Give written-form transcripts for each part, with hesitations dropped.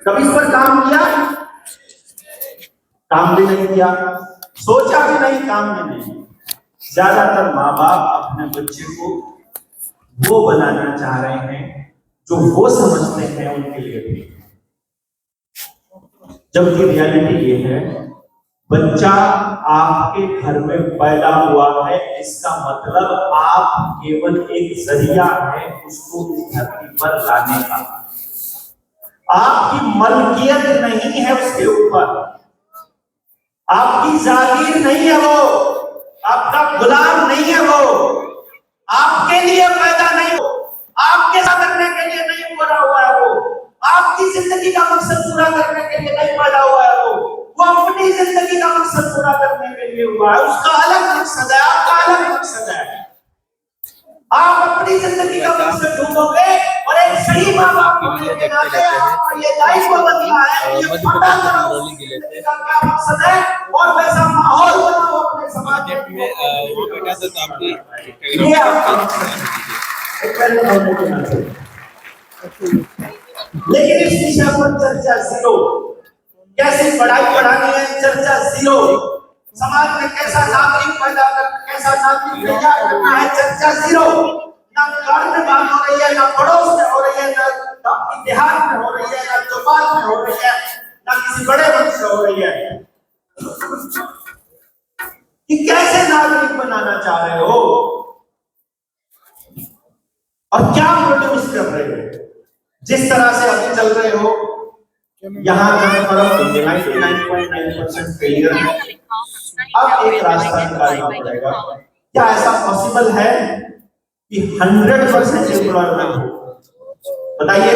कभी इस पर काम किया? काम भी नहीं किया, सोचा भी नहीं, काम भी नहीं। ज्यादातर माँ बाप अपने बच्चे को वो बनाना चाह रहे हैं जो वो समझते हैं उनके लिए भी, जबकि रियलिटी ये है बच्चा आपके घर में पैदा हुआ है, इसका मतलब आप केवल एक जरिया है उसको इस धरती पर लाने का। आपकी मलकियत नहीं है उसके ऊपर, आपकी जागीर नहीं है वो, आपका गुलाम नहीं है वो, आपके लिए पैदा नहीं हो, आपके साथ करने के लिए नहीं पैदा हुआ है वो, आपकी जिंदगी का मकसद पूरा करने के लिए नहीं पैदा हुआ है वो अपनी जिंदगी का मकसद पूरा करने के लिए हुआ है। उसका अलग मकसद है, आपका अलग मकसद है। आप अपनी जिंदगी का मकसद ढूंढोगे और एक सही माँ बाप होने के नाते आपका ये दायित्व बनता है कि ये पता करो जिंदगी का क्या मकसद है और वैसा माहौल बनाओ अपने समाज में। वो बेटा तो आपकी ये आपका लेकिन इस विषय पर चर्चा जीरो। कैसे पढ़ाई पढ़ानी है, चर्चा जीरो। समाज में कैसा नागरिक पैदा करना, कैसा नागरिक तैयार करना है, चर्चा जीरो। ना घर में बात हो रही है, ना पड़ोस में हो रही है, ना अपनी देहात में हो रही है, ना चौपाल में हो रही है, ना किसी बड़े मंच से हो रही है कि कैसे नागरिक बनाना चाह रहे हो और क्या प्रोड्यूस कर रहे हो। जिस तरह से अभी चल रहे हो यहाँ 99.9% फेलियर है। अब एक रास्ता निकालना पड़ेगा। क्या ऐसा पॉसिबल है कि 100% एम्प्लॉयमेंट हो? बताइए।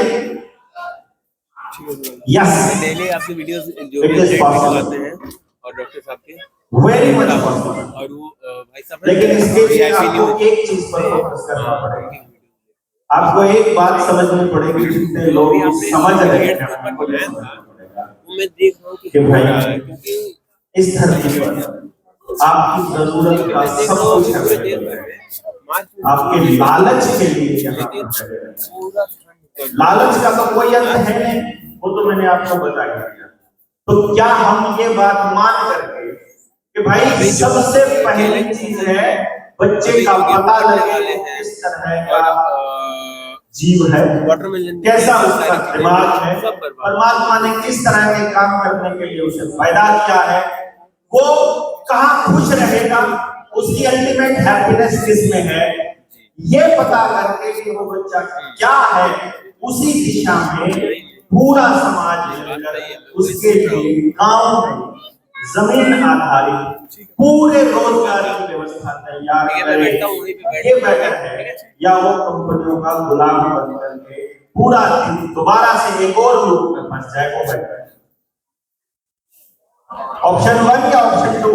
यस, डेली आपके वीडियोस जो भी आते हैं और डॉक्टर साहब के वेरी मच पॉसिबल। और वो भाई साहब, लेकिन इसके लिए आपको एक चीज पर फोकस करना पड़ेगा। आपको एक बात समझनी पड़ेगी, जितने लोग समझ रहे हैं मैं देख रहा हूँ कि भाई इस धरती पर आपकी जरूरत का सब कुछ है, आपके लालच के लिए यहाँ लालच का तो कोई अंत है नहीं, वो तो मैंने आपको बता दिया। तो क्या हम ये बात मान करके कि भाई सबसे पहली चीज है बच्चे का पता लगे किस तरह का जीव है, कैसा उसका दिमाग है, परमात्मा ने किस तरह के काम करने के लिए उसे पैदा किया है, वो कहाँ खुश रहेगा, उसकी अल्टीमेट हैप्पीनेस किसमें है, ये पता करके कि वो बच्चा क्या है, उसी दिशा में पूरा समाज उसके लिए गांव में जमीन आधारित पूरे रोजगार की व्यवस्था तैयार करे, ये बेटर है या वो कंपनियों का गुलाम बन करके पूरा दिन दोबारा से एक और लूप में फंस जाए, वो बेटर है। ऑप्शन 1 या ऑप्शन 2?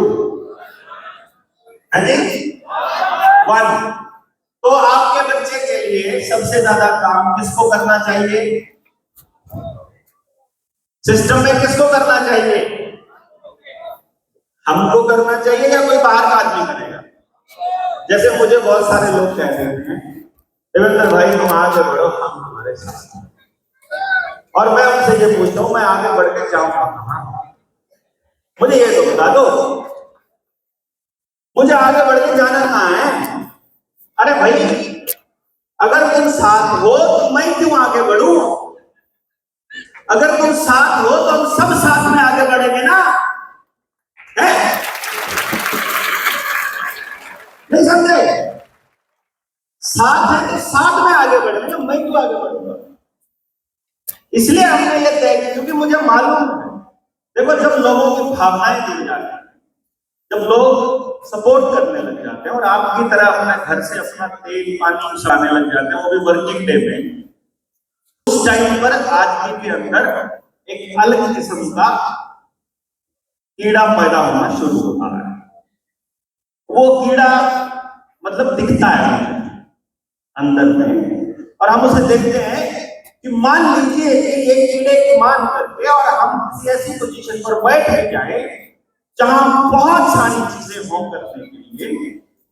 वन। तो आपके बच्चे के लिए सबसे ज्यादा काम किसको करना चाहिए? सिस्टम में किसको करना चाहिए? हमको करना चाहिए या कोई बाहर का आदमी करेगा? जैसे मुझे बहुत सारे लोग कहते हैं देवेंद्र भाई तुम आगे बढ़ो, हम तुम्हारे साथ। और मैं उनसे ये पूछता हूँ मैं आगे बढ़ के जाऊंगा कहां? मुझे ये तो बता दो, मुझे आगे बढ़ के जाना कहां है? अरे भाई अगर तुम साथ हो तो मैं क्यों आगे बढ़ूं? अगर तुम साथ हो तो हम सब साथ में आगे बढ़ेंगे ना, है? नहीं समझे? साथ है तो साथ में आगे बढ़ेंगे, मैं क्यों आगे बढ़ूंगा? इसलिए हमने ये तय किया क्योंकि मुझे मालूम है, देखो जब लोगों की भावनाएं जुड़ जाती हैं, जब लोग सपोर्ट करने लग जाते हैं और आपकी तरह अपने घर से अपना तेल पानी उछालने लग जाते हैं, वो भी वर्किंग डे में, उस टाइम पर आदमी के अंदर एक अलग किस्म का कीड़ा पैदा होना शुरू होता है। वो कीड़ा मतलब दिखता है अंदर में, और हम उसे देखते हैं कि मान लीजिए कि एक कीड़े की मान करके और हम किसी ऐसी पोजीशन पर बैठ जाए जहां बहुत सारी चीजें हो करने के लिए,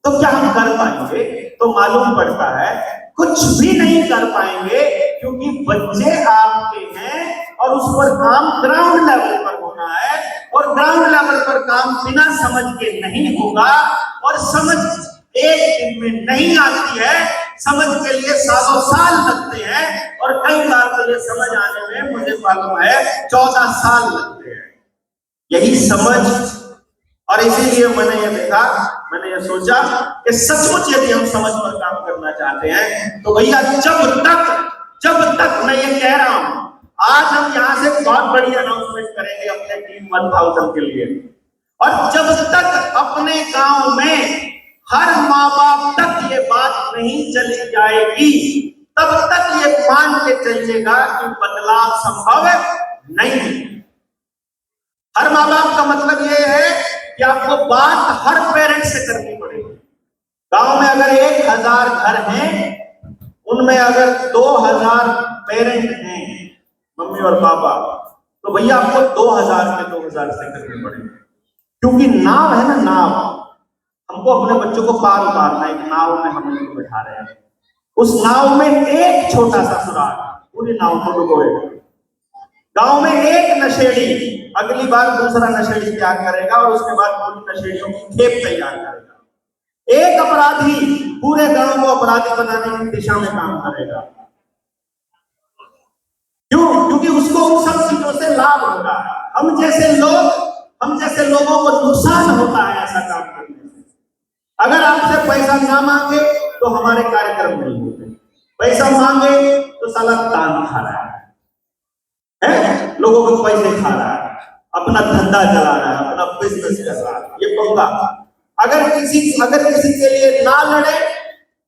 तो क्या हम कर पाएंगे? तो मालूम पड़ता है कुछ भी नहीं कर पाएंगे, क्योंकि बच्चे आपके हैं और उस पर काम ग्राउंड लेवल पर होना है, और ग्राउंड लेवल पर काम बिना समझ के नहीं होगा, और समझ एक दिन में नहीं आती है, समझ के लिए सालों साल लगते हैं, और कई बार तो ये समझ आने में मुझे मालूम है 14 साल लगते हैं। यही समझ, और इसीलिए मैंने ये देखा, मैंने ये सोचा कि सचमुच यदि हम समझ पर काम करना चाहते हैं तो भैया जब तक मैं ये कह रहा हूं, आज हम यहाँ से बहुत बड़ी अनाउंसमेंट करेंगे अपने टीम 1000 के लिए, और जब तक अपने गांव में हर माँ बाप तक ये बात नहीं चली जाएगी, तब तक ये मान के चलिएगा कि बदलाव संभव नहीं है। हर माँ बाप का मतलब ये है कि आपको बात हर पेरेंट से करनी पड़ेगी। गांव में अगर 1000 घर हैं, उनमें अगर 2000 पेरेंट हैं, मम्मी और पापा, तो भैया आपको 2000 के 2000 से करनी पड़ेगी। क्योंकि नाव है ना, नाव, हमको अपने बच्चों को पार उतारना है। एक नाव में हम उनको बिठा रहे हैं, उस नाव में एक छोटा सा सुराग पूरी नाव को डुबोएगा। गांव में एक नशेड़ी अगली बार दूसरा नशेड़ी तैयार करेगा, और उसके बाद पूरी नशेड़ियों की खेप तैयार करेगा। एक अपराधी पूरे गांव को अपराधी बनाने की दिशा में काम करेगा। क्यों? क्योंकि उसको उन सब चीजों से लाभ होता है। हम जैसे लोगों को नुकसान होता है ऐसा काम करने से। अगर आपसे पैसा ना मांगे तो हमारे कार्यक्रम नहीं होते, पैसा मांगे तो साला तान खा रहा है, लोगों को पैसे खा रहा है, अपना धंधा चला रहा है, अपना बिजनेस कर रहा है, ये पंगा। अगर किसी के लिए ना लड़े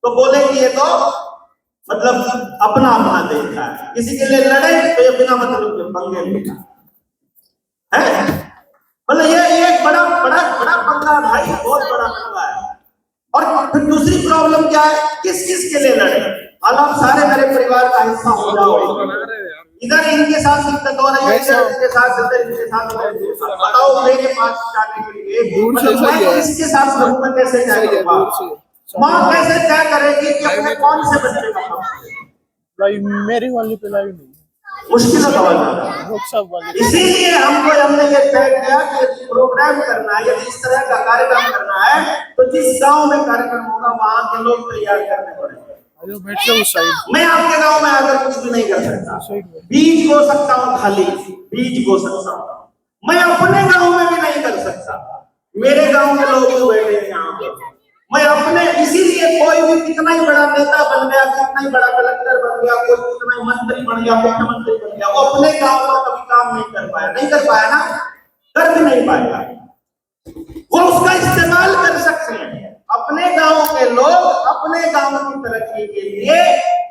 तो बोले कि ये तो मतलब अपना अपना देखता है, किसी के लिए लड़े तो ये बिना मतलब के पंगे लेता है। मतलब ये एक बड़ा पंगा भाई, बहुत बड़ा पंगा है। और फिर दूसरी प्रॉब्लम क्या है, किस के लिए लड़े? आप सारे मेरे परिवार का हिस्सा हो जाओ, इधर इनके साथ दिक्कत हो रही है, इधर इनके साथ बताओ मेरे पास जाने के लिए मतलब मैं इसके साथ मैं कैसे जाऊंगा? माँ कैसे तय करेगी कि अपने कौन से बच्चे का भाई मेरी वाली पे लाइव नहीं, मुश्किल है। इसीलिए हमने ये तय किया कि प्रोग्राम करना है, यदि इस तरह का कार्यक्रम करना है तो जिस गांव में कार्यक्रम होगा वहां के लोग तैयार करने पड़ेंगे। मैं आपके गांव में आकर कुछ भी नहीं कर सकता, बीज बो सकता हूँ, खाली बीज बो सकता हूँ। मैं अपने गांव में भी नहीं कर सकता, मेरे गांव के लोग बैठे हैं यहाँ पर। मैं अपने, इसीलिए कोई भी कितना ही बड़ा नेता बन गया, कितना ही बड़ा कलेक्टर बन गया, कोई कितना ही मंत्री बन गया, मुख्यमंत्री बन गया, वो अपने गांव में कभी काम नहीं कर पाया ना, कर भी नहीं पाएगा। वो उसका इस्तेमाल कर सकते हैं। अपने गांव के लोग अपने गांव की तरक्की के लिए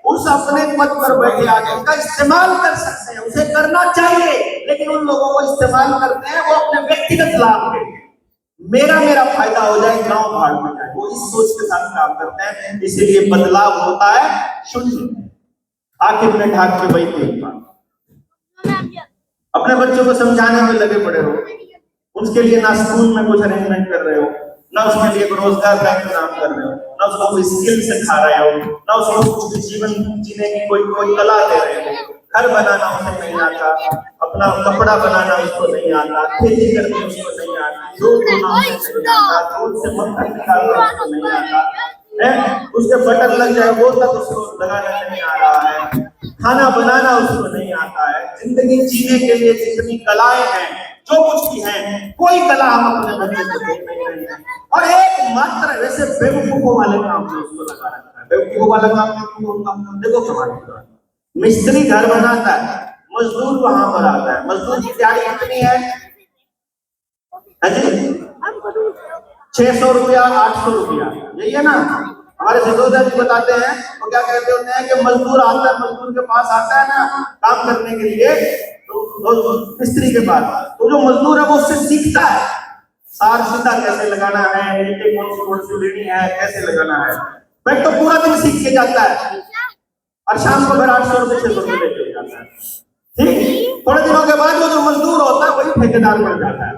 उस अपने पद पर बैठे आदमी का इस्तेमाल कर सकते हैं, उसे करना चाहिए। लेकिन उन लोगों को इस्तेमाल करते हैं वो अपने व्यक्तिगत लाभ के लिए, मेरा फायदा हो जाए, गांव भाग में जाए, वो इस सोच के साथ काम करते हैं। इसीलिए बदलाव होता है शून्य। आखिर में ढाक के बैठे अपने बच्चों को समझाने में लगे पड़े हो, उसके लिए ना स्कूल में कुछ अरेंजमेंट कर रहे हो, ना उसके लिए रोजगार का इंतजाम कर रहे हो, ना उसको कोई स्किल सिखा रहे हो, ना उसको कुछ जीवन जीने की कोई कला दे रहे हो। घर बनाना उसे नहीं आता, अपना कपड़ा बनाना उसको नहीं आता, खेती करनी उसको नहीं आती, दूध धोना उसको नहीं आता, दूध से मक्खन निकालना उसको नहीं आता है, उसके बटन लग जाए वो तक उसको लगाना नहीं आ रहा है, खाना बनाना उसको नहीं आता है। जिंदगी जीने के लिए जितनी कलाएं हैं, जो कुछ भी है, कोई कला हम अपने बच्चे को दे नहीं रहे हैं। और एक मात्र वैसे बेवकूफों वाले काम में उसको लगा रखा है। बेवकूफों वाला काम देखो कमाल, मिस्त्री घर बनाता है, मजदूर वहां पर आता है, मजदूर की दिहाड़ी कितनी है जी? 600 रुपया, 800 रुपया, यही है ना। हमारे सदोदर जी बताते हैं, वो क्या कहते होते हैं कि मजदूर आता है, मजदूर के पास आता है ना काम करने के लिए, तो मिस्त्री के पास, तो जो मजदूर है वो उससे सीखता है सार सीधा कैसे लगाना है, ईंटें कौन सी लेनी है, कैसे लगाना है। भाई तो पूरा दिन सीख के जाता है और शाम को फिर 800 रुपये 600 रुपये लेके जाता है। ठीक, थोड़े दिनों के बाद वो जो मजदूर होता है वही ठेकेदार बन जाता है,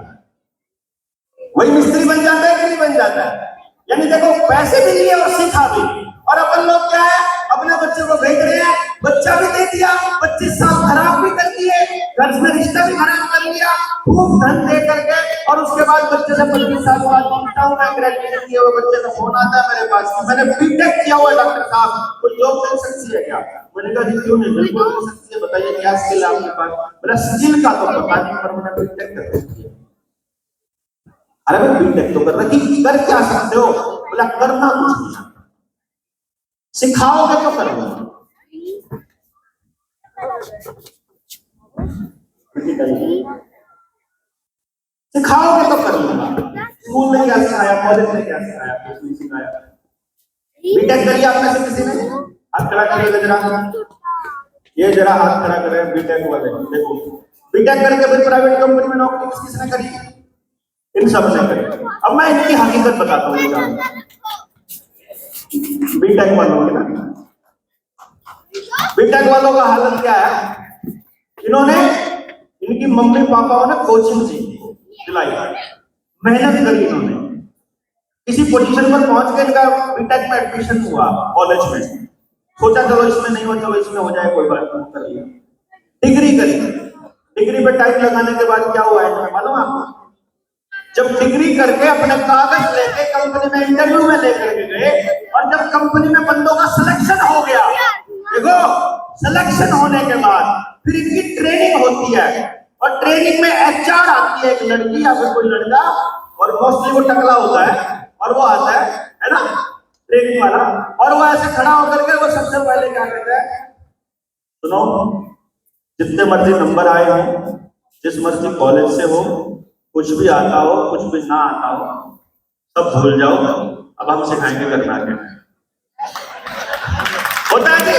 वही मिस्त्री बन जाता है कि नहीं बन जाता है? यानी देखो पैसे भी लिए और सीखा भी। और अपन लोग क्या है, अपने बच्चे को भेज रहे हैं, बच्चा भी दे दिया, 25 साल खराब भी कर दिए, घर में रिश्ता भी खराब कर लिया, खूब धन दे करके, और उसके बाद बच्चे से 25 साल बाद पूछता हूँ, मैं ग्रेजुएशन किए हुए बच्चे का फोन आता है मेरे पास, मैंने बीटेक किया हुआ डॉक्टर साहब, कोई जॉब मिल सकती है क्या? मैंने कहा जी क्यों नहीं, बिल्कुल मिल सकती है, बताइए क्या स्किल है आपके पास? बोला स्किल का तो पता नहीं पर मैंने बीटेक कर रखी है। अरे भाई बीटेक तो कर रखी, कर क्या सकते हो? बोला करना कुछ नहीं, सिखाओगे तो करोगे। सिखाओगे तो कर लूंगा। स्कूल में क्या सिखाया, कॉलेज में क्या सिखाया, कुछ नहीं सिखाया। बीटेक करिए आप में से किसी ने? हाथ खड़ा करिएगा जरा, ये जरा हाथ खड़ा करे बीटेक वाले। देखो बीटेक करके फिर प्राइवेट कंपनी में नौकरी किसने करी? इन सब ने करी। अब मैं इनकी हकीकत बताता हूँ बीटेक वालों की ना। बीटेक वालों का हालत क्या है, इन्होंने, इनकी मम्मी पापाओं ने कोचिंग दिलाई, मेहनत करी, इन्होंने किसी पोजीशन पर पहुंच के इनका बीटेक में एडमिशन हुआ कॉलेज में, सोचा चलो इसमें नहीं हो चलो इसमें हो जाए, कोई बात नहीं, कर लिया, डिग्री करी। डिग्री पे टाइम लगाने के बाद क्या हुआ है मालूम आपको? जब डिग्री करके अपने कागज लेके कंपनी में इंटरव्यू में लेकर के गए, और जब कंपनी में बंदों का सिलेक्शन हो गया, देखो सिलेक्शन होने के बाद फिर इनकी ट्रेनिंग होती है, और ट्रेनिंग में एचआर आती है, एक लड़की या फिर कोई लड़का, और मोस्टली वो टकला होता है, और वो आता है ना ट्रेनिंग वाला, और वो ऐसे खड़ा होकर के वो सबसे पहले क्या कहता है, सुनो जितने मर्जी नंबर आए हो, जिस मर्जी कॉलेज से हो, कुछ भी आता हो कुछ भी ना आता हो, सब भूल जाओ, अब हम सिखाएंगे करना क्या होता है जी।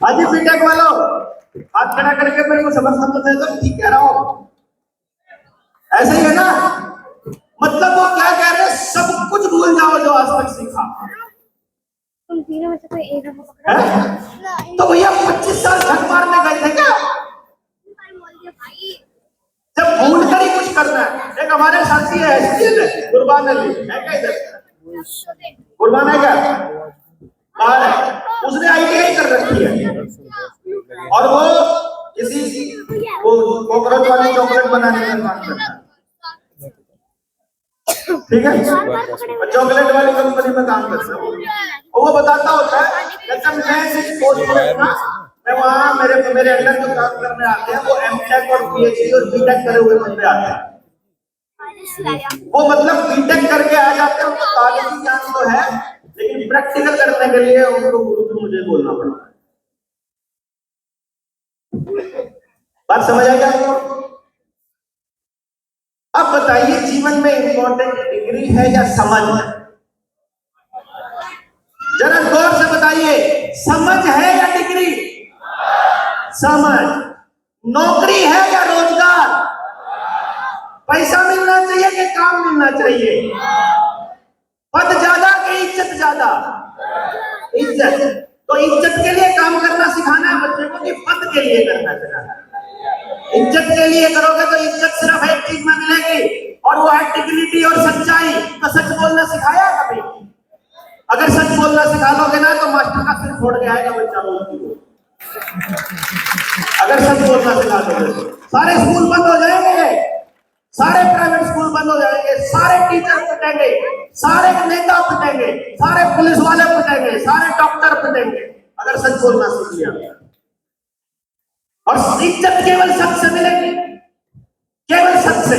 आज बीटेक वालों हाथ खड़ा करके मेरे को समझ तो ठीक कह रहा हूं, ऐसे ही है ना? मतलब वो क्या कह रहे हैं, सब कुछ भूल जाओ जो आज तक सीखा। तुम तीनों में से कोई एक को पकड़ा तो भैया 25 साल झक मारने गए थे क्या? जब भूल कर ही कुछ करना है। एक हमारे साथी है एसपीएल है, कुर्बान अली है क्या इधर? कुर्बान है क्या? बाहर है, उसने आईटीआई कर रखी है, और वो किसी वो कॉकरोच वाली चॉकलेट बनाने का काम करता है, ठीक है, चॉकलेट वाली कंपनी में काम करता है। वो बताता होता है मैं वहाँ मेरे अंडर जो काम करने आते हैं वो एमटेक और पीएचडी और बीटेक करे हुए बंदे आते हैं। वो मतलब बीटेक करके आ जाते हैं, उनको कागजी ज्ञान तो है, लेकिन प्रैक्टिकल करने के लिए उनको गुरु मुझे बोलना पड़ता है। बात समझ आ गया आपको? अब बताइए जीवन में इंपॉर्टेंट डिग्री है या समझ है? जरा गौर से बताइए, समझ है या डिग्री? समझ। नौकरी है या रोजगार? पैसा मिलना चाहिए कि काम मिलना चाहिए? पद ज्यादा कि इज्जत ज्यादा? इज्जत। तो इज्जत के लिए काम करना सिखाना है बच्चे को कि पद के लिए करना सिखाना है? इज्जत के लिए करोगे तो इज्जत सिर्फ एक चीज में मिलेगी, और वो है डिग्निटी और सच्चाई। तो सच बोलना सिखाया कभी? अगर सच बोलना सिखा लोगे ना तो मास्टर का सिर फोड़ के आएगा बच्चा बोलती हो। अगर सच बोलना सिखा दोगे तो सारे स्कूल बंद हो जाएंगे, सारे प्राइवेट स्कूल बंद हो जाएंगे, सारे टीचर पिटेंगे, सारे नेता पिटेंगे, सारे पुलिस वाले पिटेंगे, सारे डॉक्टर पिटेंगे, अगर सच बोलना सीख लिया। और इज्जत केवल सच से मिलेगी, केवल सच से।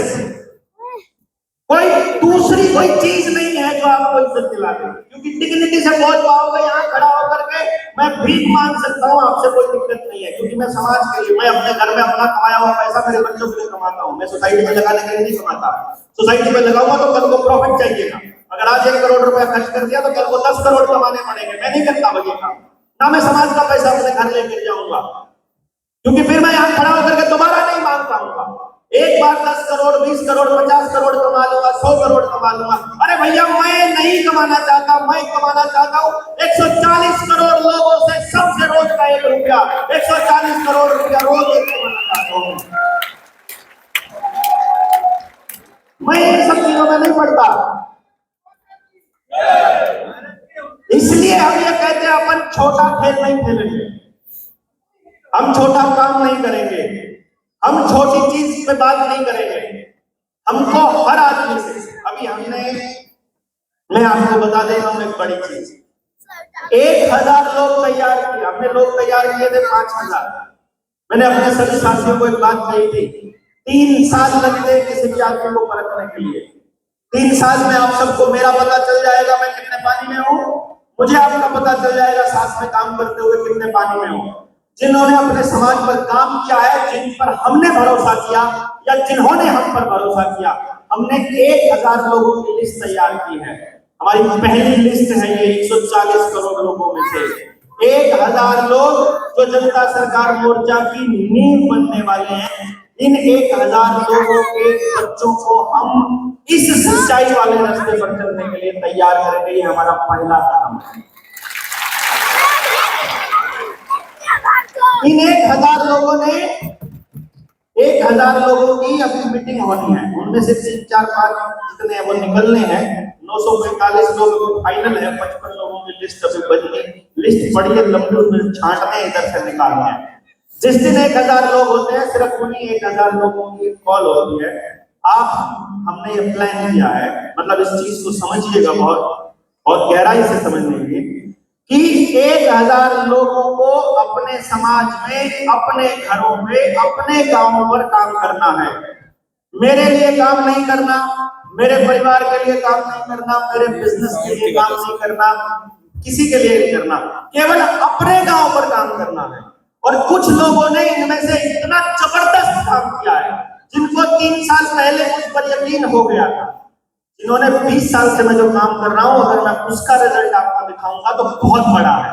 कोई दूसरी कोई चीज नहीं है जो आपको इज्जत दिला दे, क्योंकि डिग्निटी से बोल पाओगे यहाँ खड़ा होकर के मैं भीख मांग सकता हूँ, आपसे कोई दिक्कत नहीं है, क्योंकि मैं समाज के लिए, मैं अपने घर में अपना कमाया हुआ पैसा मेरे बच्चों के लिए कमाता हूँ, मैं सोसाइटी में लगाने के लिए नहीं कमाता। सोसाइटी में लगाऊंगा तो कल को प्रॉफिट चाहिए ना, अगर आज 1 करोड़ रुपया खर्च कर दिया तो कल को 10 करोड़ कमाने पड़ेंगे। मैं नहीं करता भैया काम, ना मैं समाज का पैसा अपने घर लेकर जाऊंगा, क्योंकि फिर मैं यहाँ खड़ा होकर के दोबारा नहीं मांग पाऊंगा। एक बार 10 करोड़ 20 करोड़ 50 करोड़ कमा लूंगा, 100 करोड़ कमा लूंगा। अरे भैया मैं नहीं कमाना चाहता, मैं कमाना चाहता हूँ 140 करोड़ लोगों से सबसे रोज का 1 रुपया, 140 करोड़ रुपया रोज कमाना चाहता हूँ। मैं इन सब चीजों में नहीं पड़ता। हम ये कहते हैं अपन छोटा खेल नहीं खेलेंगे, हम छोटा काम नहीं करेंगे, हम छोटी चीज पे बात नहीं करेंगे। हमको हर आदमी से, अभी मैं आपको बता दे रहा हूं एक बड़ी चीज, 1000 लोग तैयार किए हमने, लोग तैयार किए थे 5000। मैंने अपने सभी साथियों को एक बात कही थी, 3 साल लगते हैं किसी भी आदमी को परखने के लिए। 3 साल में आप सबको मेरा पता चल जाएगा मैं कितने पानी में हूँ, मुझे आपका पता चल जाएगा साथ में काम करते हुए कितने पानी में हूँ। जिन्होंने अपने समाज पर काम किया है, जिन पर हमने भरोसा किया या जिन्होंने हम पर भरोसा किया, हमने 1000 लोगों की लिस्ट तैयार की है। हमारी पहली लिस्ट है ये 140 करोड़ लोगों में से 1000 लोग जो जनता सरकार मोर्चा की नींव बनने वाले हैं। इन 1000 लोगों के बच्चों को हम इस सच्चाई वाले रास्ते पर चलने के लिए तैयार करेंगे, ये हमारा पहला काम है। इन 1000 लोगों ने 1000 लोगों की अपनी मीटिंग होनी है, उनमें से 3, 4, 5 जितने वो निकलने हैं। 945 लोग फाइनल है, 55 लोगों की लिस्ट अभी बनी, लिस्ट बड़ी है लंबी, उसमें छांटने इधर से निकालने हैं। जिस दिन 1000 लोग होते हैं सिर्फ उन्हीं 1000 लोगों की कॉल होती है। हमने ये प्लान किया है, मतलब इस चीज को समझिएगा, बहुत गहराई से समझिए कि 1000 लोगों को अपने समाज में, अपने घरों में, अपने गांवों पर काम करना है। मेरे लिए काम नहीं करना, मेरे परिवार के लिए काम नहीं करना, मेरे बिजनेस के लिए काम नहीं करना, किसी के लिए नहीं करना, केवल अपने गांव पर काम करना है। और कुछ लोगों ने इनमें से इतना जबरदस्त काम किया है, जिनको 3 साल पहले मुझ पर यकीन हो गया था, जिन्होंने 20 साल से मैं जो काम कर रहा हूं, अगर मैं उसका रिजल्ट आपको दिखाऊंगा तो बहुत बड़ा है,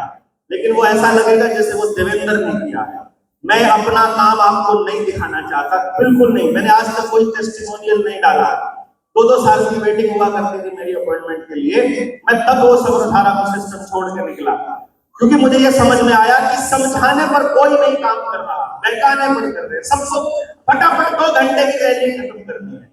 लेकिन वो ऐसा लगेगा जैसे वो देवेंद्र ने किया है। मैं अपना काम आपको नहीं दिखाना चाहता, बिल्कुल नहीं। मैंने आज तक कोई टेस्टिमोनियल नहीं डाला। 2-2 साल की वेटिंग हुआ करती थी मेरी अपॉइंटमेंट के लिए, मैं तब वो सब्रधारा को सिस्टम छोड़ के निकला, क्योंकि मुझे ये समझ में आया कि समझाने पर कोई नहीं काम कर रहा, बहकाने पर कर रहे हैं। सबको फटाफट 2 घंटे की रैली खत्म करनी है,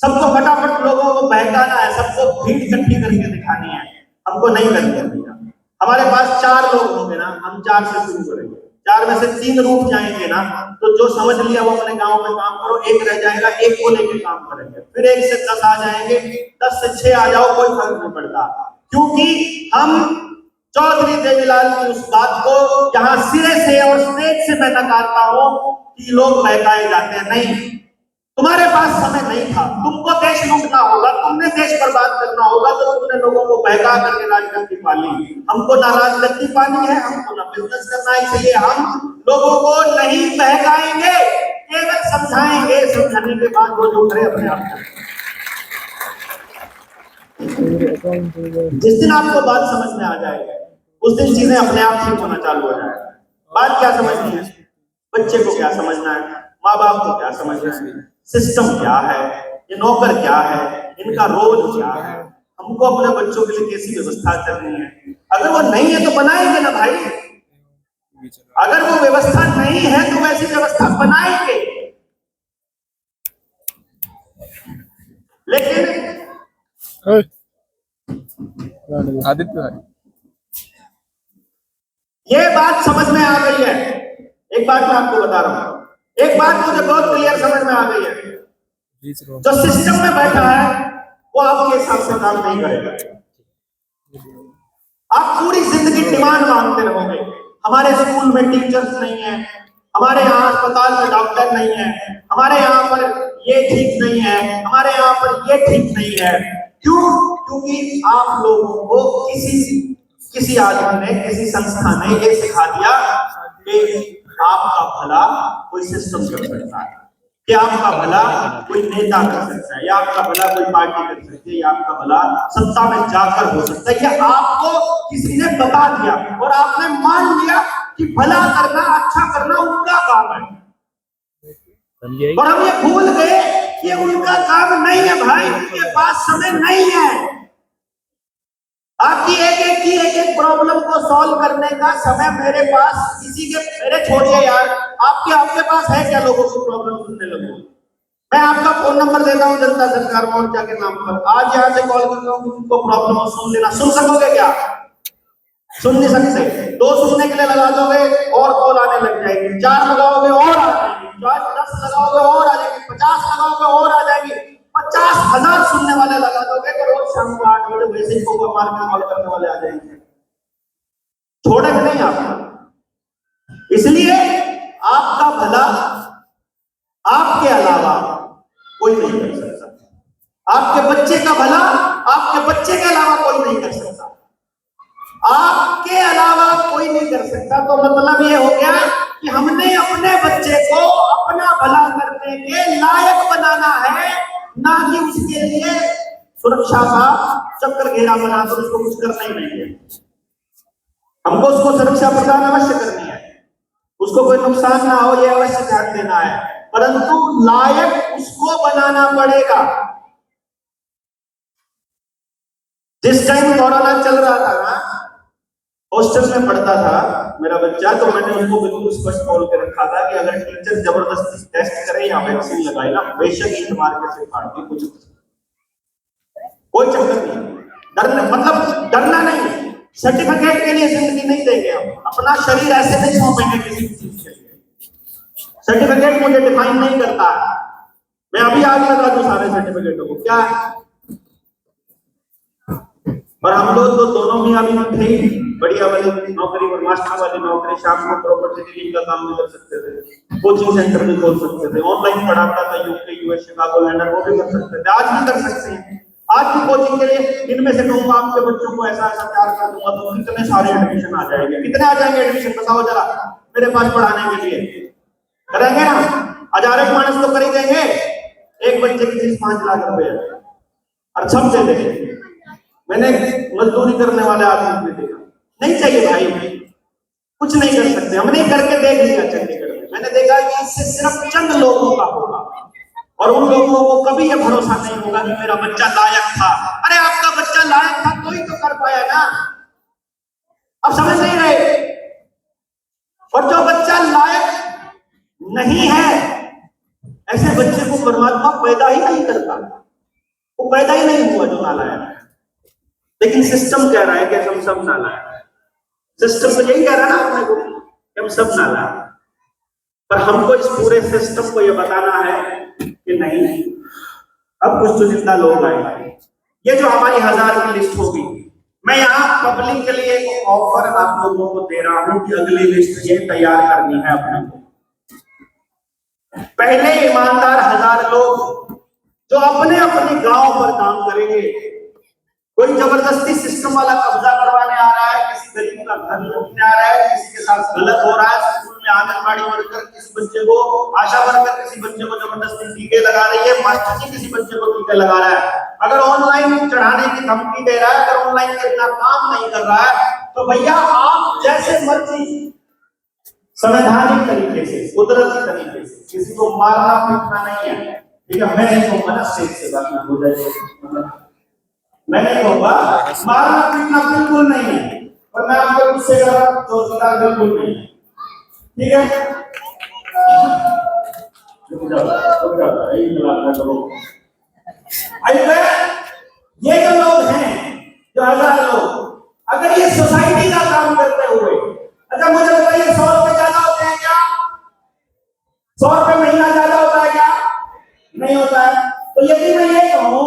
सबको फटाफट लोगों को बहकाना है, सबको भीड़ इकट्ठी करके दिखानी है। हमको नहीं करनी है भैया। हमारे पास 4 लोग होंगे ना, हम 4 से शुरू करेंगे, 4 में से 3 रूठ जाएंगे ना, तो जो समझ लिया वो अपने गांव में काम करो, 1 रह जाएगा, 1 को लेके काम करेंगे। फिर 1 से 10 आ जाएंगे, 10 से 6 आ जाओ, कोई फर्क नहीं पड़ता, क्योंकि हम चौधरी देवीलाल की उस बात को जहां सिरे से और स्टेज से मैं नकारता हूं कि लोग बहकाए जाते हैं। नहीं, तुम्हारे पास समय नहीं था, तुमको देश लूटना होगा, तुमने देश बर्बाद करना होगा, तो तुमने लोगों को बहका करके राजनीति पाली। हमको ना राजनीति पानी है, हमको ना बिजनेस करना है, इसलिए हम लोगों को नहीं बहकाएंगे, केवल समझाएंगे। समझाने के बाद वो जो करे अपने आप करें। जिस दिन आपको बात समझ में आ जाएगी, उस दिन चीजें अपने आप ठीक होना चालू हो जाएगा। बात क्या समझनी है, बच्चे को क्या समझना है, माँ बाप को क्या समझना है, सिस्टम क्या है, ये नौकर क्या है, इनका रोल क्या है, हमको अपने बच्चों के लिए कैसी व्यवस्था करनी है। अगर वो नहीं है तो बनाएंगे ना भाई, अगर वो व्यवस्था नहीं है तो वैसी व्यवस्था बनाएंगे। लेकिन आदित्य ये बात समझ में आ गई है। एक बात मैं आपको बता रहा हूं, एक बात मुझे बहुत क्लियर समझ में आ गई है, जो सिस्टम में बैठा है वो आपके हिसाब से काम नहीं करेगा। आप पूरी जिंदगी डिमांड मांगते रहोगे, हमारे स्कूल में टीचर्स नहीं है, हमारे यहाँ अस्पताल में डॉक्टर नहीं है, हमारे यहाँ पर ये ठीक नहीं है, हमारे यहाँ पर ये ठीक नहीं है। क्यों? क्योंकि आप लोगों को किसी आदमी ने, किसी संस्था ने ये सिखा दिया कि आपका भला कोई सिस्टम कर सकता है, कि आपका भला कोई नेता कर सकता है, या आपका भला कोई पार्टी कर सकती है, या आपका भला सत्ता में जाकर हो सकता है। ये आपको किसी ने बता दिया और आपने मान लिया कि भला करना, अच्छा करना उनका काम है, और हम ये भूल गए कि उनका काम नहीं है भाई, उनके पास समय नहीं है। आपकी एक एक प्रॉब्लम को सॉल्व करने का समय मेरे पास, किसी के, मेरे छोड़िए यार, आपके पास है क्या लोगों की प्रॉब्लम सुनने लगो? मैं आपका फोन नंबर देता हूँ जनता सरकार मोर्चा के नाम पर, आज यहाँ से कॉल कर रहा हूँ, उनको प्रॉब्लम सुन लेना, सुन सकोगे क्या? सुन नहीं सकते। 2 सुनने के लिए लगा दोगे और कॉल आने लग जाएगी, 4 लगाओगे और आ जाएगी, 10 लगाओगे और आ जाएगी, 50 लगाओगे और आ जाएगी, 50,000 सुनने वाले लगा दोगे तो रोज शाम को 8 बजे वैसे ही को मार के कॉल करने वाले आ जाएंगे, छोड़ेंगे नहीं आपको। इसलिए आपका भला आपके अलावा कोई नहीं कर सकता, आपके बच्चे का भला आपके बच्चे के अलावा कोई नहीं कर सकता, आपके अलावा कोई नहीं कर सकता। तो मतलब ये हो गया कि हमने अपने बच्चे को अपना भला करने के लायक बनाना है, ना कि उसके लिए सुरक्षा का चक्कर घेरा बनाकर उसको कुछ करना ही नहीं है। हमको उसको सुरक्षा प्रदान अवश्य करनी है, उसको कोई नुकसान ना हो ये अवश्य ध्यान देना है, परंतु लायक उसको बनाना पड़ेगा। जिस टाइम कोरोना चल रहा था ना, हॉस्टल में पढ़ता था मेरा बच्चा, तो मैंने उसको बिल्कुल स्पष्ट बोल के रखा था कि अगर टीचर जबरदस्ती टेस्ट करे या वैक्सीन लगाए ना, बेशक ईट मार के से काट दी, कुछ कोई चक्कर नहीं, डरना मतलब डरना नहीं। सर्टिफिकेट के लिए जिंदगी नहीं देंगे हम, अपना शरीर ऐसे नहीं सौंपेंगे किसी चीज के लिए। सर्टिफिकेट मुझे डिफाइन नहीं करता है, मैं अभी आगे लगा दूं सारे सर्टिफिकेटों को क्या है। और हम लोग तो दोनों भी अभी थे, बढ़िया वाली नौकरी और मास्टर वाली नौकरी, शाम को प्रॉपर्टी डीलिंग का काम भी कर सकते थे, कोचिंग सेंटर भी खोल सकते थे, ऑनलाइन पढ़ाता था यूके यूएस शिकागो लंदन, वो भी कर सकते थे, आज भी कर सकते हैं। आज भी कोचिंग के लिए इनमें से कहूंगा आपके बच्चों को ऐसा ऐसा प्यार कर दूंगा तो कितने सारे एडमिशन आ जाएंगे, कितने आ जाएंगे एडमिशन बताओ जरा मेरे पास पढ़ाने के लिए, करेंगे ना? हजारों मानस तो कर ही देंगे, एक बच्चे की फीस 5 लाख रुपए है और सब दे देंगे। मैंने मजदूरी करने वाले आदमी भी देखा, नहीं चाहिए भाई, कुछ नहीं कर सकते, हमने करके देख लिया चंडीगढ़ में, मैंने देखा कि इससे सिर्फ चंद लोगों का होगा और उन लोगों को कभी ये भरोसा नहीं होगा कि मेरा बच्चा लायक था। अरे आपका बच्चा लायक था तो ही तो कर पाया ना, अब समझ नहीं रहे। और जो बच्चा लायक नहीं है ऐसे बच्चे को परमात्मा पैदा ही नहीं करता, वो पैदा ही नहीं हुआ जो नालायक है। लेकिन सिस्टम कह रहा है कि हम सब नालायक हैं, सिस्टम तो यही कह रहा है ना अपने को कि हम सब नालायक हैं, पर हमको इस पूरे सिस्टम को ये बताना है कि नहीं, अब कुछ तो जिंदा लोग आए। ये जो हमारी 1000 की लिस्ट होगी, मैं यहाँ पब्लिक के लिए एक ऑफर आप लोगों को दे रहा हूं कि अगली लिस्ट ये तैयार करनी है अपने को। पहले ईमानदार 1000 लोग जो अपने अपने गांव पर काम करेंगे, कोई जबरदस्ती सिस्टम वाला कब्जा करवाने आ रहा है, किसी गरीब का घर लूटने आ रहा है, किसी के साथ गलत हो रहा है, स्कूल में आंगनबाड़ी वर्कर किसी बच्चे को, आशा वर्कर किसी बच्चे को जबरदस्ती टीके लगा रही है, मास्टर जी किसी बच्चे को टीके लगा रहा है, अगर ऑनलाइन चढ़ाने की धमकी दे रहा है, अगर ऑनलाइन करना काम नहीं कर रहा है, तो भैया आप जैसे मर्जी संवैधानिक तरीके से, कुदरती तरीके से, किसी को मारना पीटना नहीं है, ठीक है? मैं नहीं कहूंगा ना स्टेज से बात ना हो जाए, मैं नहीं कहूंगा मारना पीटना बिल्कुल नहीं है, और मैं आपको गुस्से कर रहा हूं चोटदार बिल्कुल नहीं है, ठीक है? ये जो लोग हैं, जो 1000 लोग, अगर ये सोसाइटी का काम करते हुए, अच्छा मुझे बताइए 100 रुपए ज्यादा होते हैं क्या? 100 रुपए महीना ज्यादा होता है क्या? नहीं होता है। तो यदि मैं ये कहूं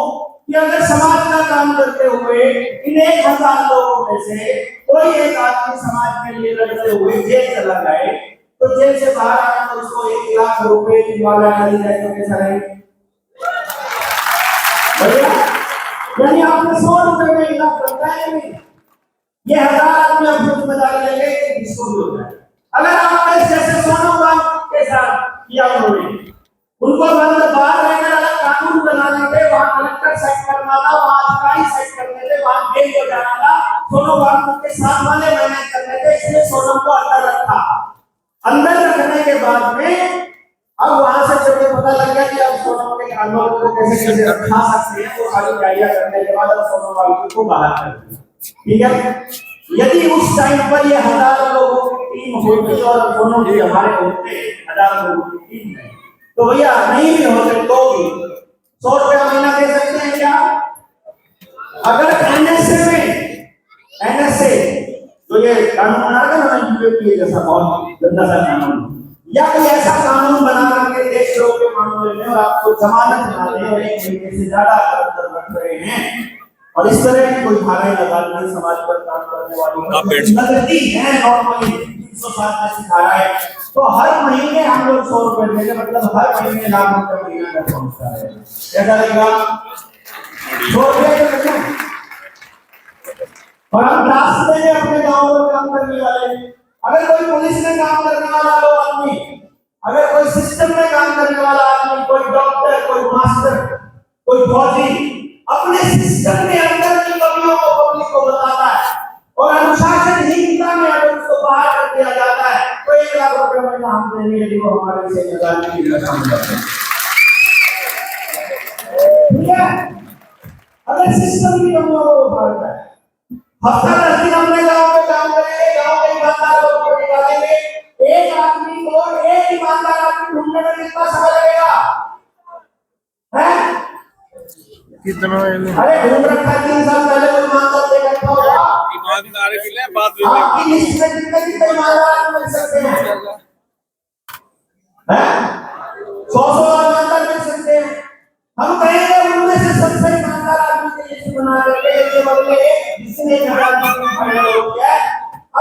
कि अगर समाज का काम करते हुए इन 1000 लोगों में से कोई एक आदमी समाज के लिए लड़ते हुए जेल चला जाए, तो जेल से बाहर आने पर उसको 1 लाख रुपए की माला डाली जाए तो कैसा रहेगा? यानी आपने 100 रुपए में 1 लाख बनता है नहीं, ये 1000 आदमी अपनी जिम्मेदारी लेंगे कि इसको भी हो जाए। अगर आपने जैसे सोनम वांग के साथ किया, उन्होंने उनको मतलब बाहर रहकर अलग कानून बनाने थे, वहां कलेक्टर सेट करना था, वहां अधिकारी सेट करने थे, वहां जेल हो जाना था, सोनम वांग के साथ वाले मैनेज करने थे, इसलिए सोनम को अंदर रखा। अंदर रखने के बाद में अब वहां से जब ये पता लग गया कि अब सोनम के कानून को कैसे कैसे रखा सकते हैं, तो सारी तैयारियां करने के बाद अब सोनम वांग को बाहर कर दिया, ठीक है? यदि उस टाइम पर ये 1000 लोगों की टीम होती और दोनों भी हमारे होते 1000 लोगों की टीम है, तो भैया नहीं भी होते तो भी 100 रुपया महीना दे सकते हैं क्या? अगर एनएसए में, एनएसए जो ये कानून बना रखा ना यूपीए जैसा बहुत गंदा सा कानून, या कोई ऐसा कानून बना करके देश लोग के मामले में और आपको जमानत ना दे और 1 महीने से ज्यादा अंदर रख रहे हैं और इस तरह की कोई धाराएं लगा दी समाज पर काम करने वाली लगती है नॉर्मली 360 में सिखाया है, तो हर महीने हम लोग 100 रुपए देंगे, मतलब हर महीने लाख रुपए महीना तक पहुंचता है। कैसा लगेगा? 100 रुपए और हम टास्क देंगे अपने गांव में काम करने वाले। अगर कोई पुलिस में काम करने वाला हो आदमी, अगर कोई सिस्टम में काम करने वाला आदमी, कोई डॉक्टर, कोई मास्टर, कोई फौजी अपने सिस्टम के अंदर की कमियों को पब्लिक को बताता है और अनुशासनहीनता में अगर उसको बाहर कर दिया जाता है तो 1 लाख रुपए महीना हम देंगे यदि वो हमारे से निकालने की काम करते हैं। ठीक है? अगर सिस्टम की कमियों को उभारता है, हफ्ता 10 दिन हमने गांव में काम करेंगे, गांव के ईमानदार लोगों को निकालेंगे, एक आदमी को एक ईमानदार आदमी ढूंढने में कितना समय लगेगा? हैं? कितना? अरे ढूंढ रखा 3 साल पहले कोई ईमानदार देखा था होगा? ईमानदार के लिए बात भी आपकी लिस्ट में कितने ईमानदार मिल सकते हैं? हैं? 100 ईमानदार मिल सकते हैं। हम कहेंगे उनमें से सबसे ईमानदार आदमी की लिस्ट बना करके इसके बदले जिसने 1000 आदमी फाइनल हो गया,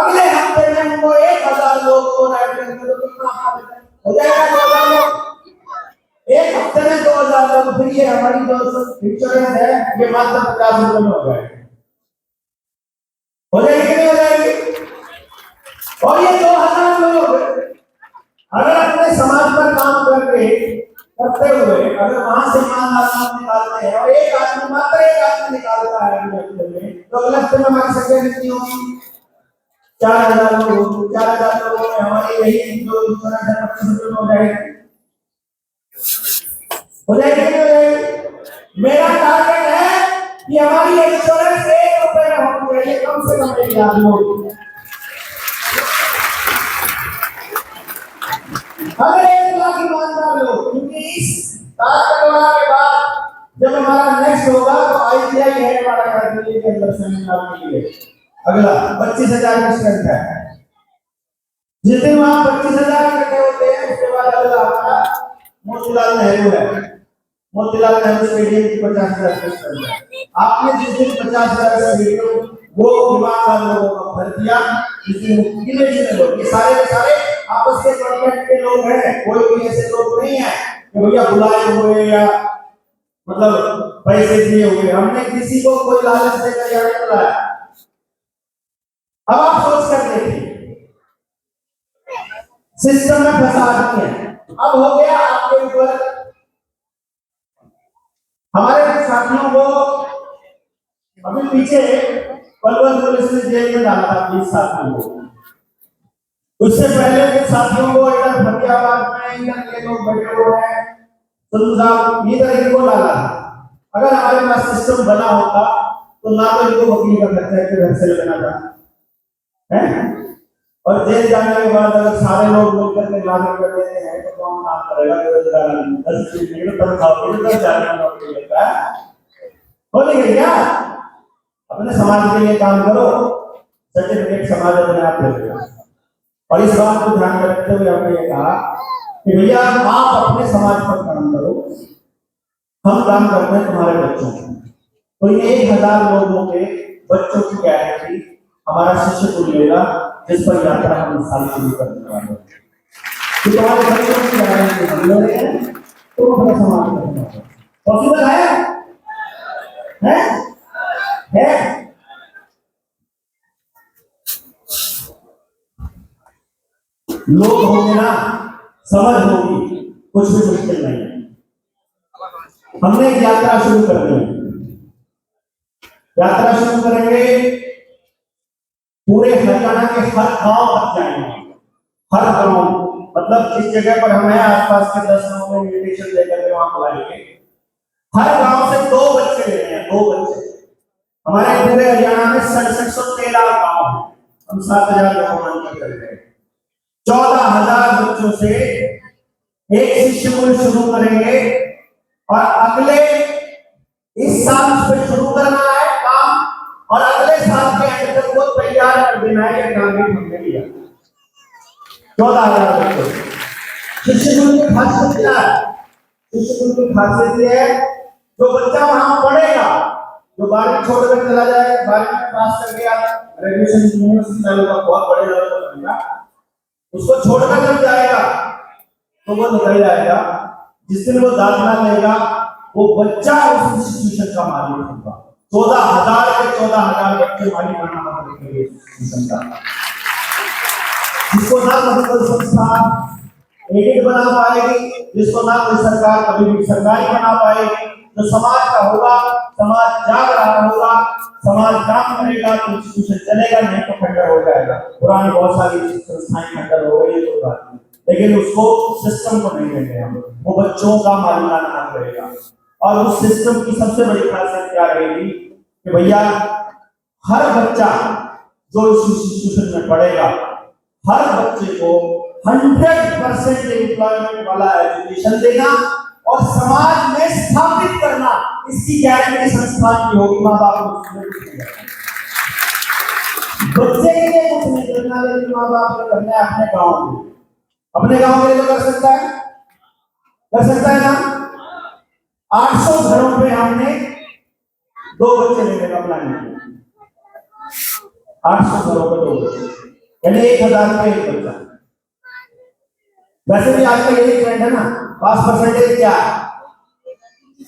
अगले हफ्ते में उनको 1000 लोग को राइट करके तो कितना हो जाएगा? 2000 लोग। एक हफ्ते में 2000 लोग, फिर ये हमारी जो इंश्योरेंस है ये मात्र 50 रुपए में हो जाएगी। हो जाएगी कि नहीं हो जाएगी? और ये 2000 लोग अगर अपने समाज पर काम करते हुए अगर वहां से ईमानदार लोग निकालते हैं और एक आदमी मात्र एक आदमी निकालता है अगले हफ्ते में, तो अगले हफ्ते में हमारी संख्या कितनी होगी? 4000 लोग। 4000 लोगों में हमारी यही जो इंश्योरेंस है 25 रुपए में हो जाएगी। हो जाएगी नहीं हो जाएगी? मेरा टारगेट है कि हमारी इंश्योरेंस 1 रुपए में होनी चाहिए, कम से कम 1 लाख लोग। अगर 1 लाख ईमानदार लोग, क्योंकि इस कार्यक्रम के बाद जब हमारा नेक्स्ट होगा तो ITI है हमारा कार्यक्रम के अंदर सेमिनार के लिए अगला 25,000 की स्ट्रेंथ है। जिस दिन वहां 25,000 इकट्ठे होते हैं उसके बाद अगला हमारा मोतीलाल नेहरू है। मोतीलाल नेहरू स्टेडियम की 50,000 की स्ट्रेंथ है। आपने जिस दिन 50,000 का स्टेडियम वो ईमानदार लोगों का भर दिया, जिस दिन कितने जितने लोग, ये सारे के सारे आपस के कॉन्ट्रैक्ट के लोग हैं, कोई भी ऐसे लोग नहीं है कि भैया बुलाए हुए या मतलब पैसे दिए हुए। हमने किसी को कोई लालच देकर यहाँ नहीं बुलाया। अब आप सोच कर देखिए, सिस्टम में फंसा आदमी है। अब हो गया आपके ऊपर, हमारे साथियों को अभी पीछे पलवल पुलिस ने जेल में डाला था 20 साथियों को। उससे पहले कुछ साथियों को इधर फतेहाबाद में इधर के लोग बैठे हुए हैं, संधू साहब इधर इनको डाला। अगर हमारे पास सिस्टम बना होता तो ना तो इनको वकील का खर्चा के घर से लगना था है, और जेल जाने के बाद अगर सारे लोग मिलकर के लागू कर देते हैं तो कौन काम करेगा? 10 मिनट तनख्वाह मिलता जाने नौकरी लगता है। हो नहीं क्या? अपने समाज के लिए काम करो, सर्टिफिकेट समाज अपने आप दे देगा। और इस बात को ध्यान में रखते हुए हमने ये कहा कि भैया आप अपने समाज पर काम करो, हम काम करते हैं तुम्हारे बच्चों को। तो ये 1000 लोगों के बच्चों की गारंटी हमारा शिष्य को मिलेगा, जिस पर यात्रा हम इस साल शुरू करने वाले हैं। तो तुम्हारे बच्चों की गारंटी मिल रही है, तो अपना समाज करना पॉसिबल है? लोग होंगे ना, समझ होगी, कुछ भी मुश्किल नहीं है। हमने एक यात्रा शुरू कर दी। यात्रा शुरू करेंगे, पूरे हरियाणा के हर गांव तक जाएंगे। हर गांव मतलब जिस जगह पर हम हैं आसपास के 10 गांव में इन्विटेशन देकर के वहां बुलाएंगे। हर गांव से 2 बच्चे लेने हैं, 2 बच्चे। हमारे पूरे हरियाणा में 6713 गांव हैं, हम 7000 गांव मानकर चल रहे हैं। 14,000 बच्चों से एक शिष्य कुल शुरू करेंगे और अगले इस साल उस पर शुरू करना है काम और अगले साल के एंड तक वो तैयार कर देना है कि टारगेट हमने लिया 14,000 बच्चों। शिक्षक गुरु की खासियत क्या है? शिक्षक गुरु की खासियत ये है, जो बच्चा वहां पढ़ेगा, जो 12वीं छोड़कर चला जाएगा, 12वीं में पास कर गया, ग्रेजुएशन यूनिवर्सिटी लेवल का बहुत बड़े लेवल का बनेगा, उसको छोड़कर जब जाएगा तो वो निकल जाएगा। जिस दिन वो दाखिला लेगा वो बच्चा उस इंस्टीट्यूशन का मालिक होगा। 14,000 के 14,000 बच्चे मालिक बना होंगे इंस्टीट्यूशन का, जिसको ना कोई संस्था एडेड बना पाएगी, जिसको ना कोई सरकार कभी भी सरकारी बना पाएगी। जो समाज का होगा, समाज जाग रहा होगा, समाज काम करेगा तो इंस्टीट्यूशन चलेगा, नहीं तो खंडर हो जाएगा। पुरानी बहुत सारी संस्थाएं खंडर हो गई तो बात नहीं, लेकिन उसको सिस्टम को नहीं देंगे हम, वो बच्चों का मालिकाना काम करेगा। और उस सिस्टम की सबसे बड़ी खासियत क्या रहेगी कि भैया हर बच्चा जो इस इंस्टीट्यूशन में पढ़ेगा, हर बच्चे को 100% एम्प्लॉयमेंट वाला एजुकेशन देना और समाज में स्थापित करना, इसकी गारंटी संस्थान की होगी। माँ बाप को बच्चे के लिए कुछ नहीं करना, लेकिन माँ बाप को करना है अपने गांव में, अपने गांव के लिए तो कर सकता है, कर सकता है ना। 800 घरों पे हमने 2 बच्चे लेने का प्लान किया, 800 घरों पे 2 बच्चे, यानी 1,000 का एक बच्चा। वैसे भी आजकल यही ट्रेंड है ना, पास परसेंटेज क्या है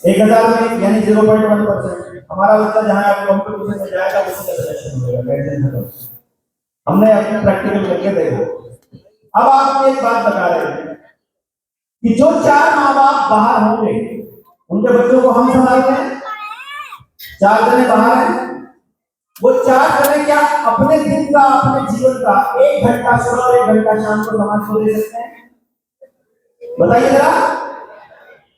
1,000 में, यानी 0.1%। हमारा बच्चा जहां कंपटीशन में जाएगा उसी का सिलेक्शन होगा, टेंशन खत्म। हमने अपने प्रैक्टिकल करके देखो। अब आप एक बात बता रहे हैं कि जो 4 माँ बाप बाहर होंगे उनके बच्चों को हम संभालते हैं, 4 जने बाहर हैं, वो 4 जने क्या अपने दिन का, अपने जीवन का 1 घंटा सुबह और 1 घंटा शाम को समाज को दे सकते हैं? बताइए जरा,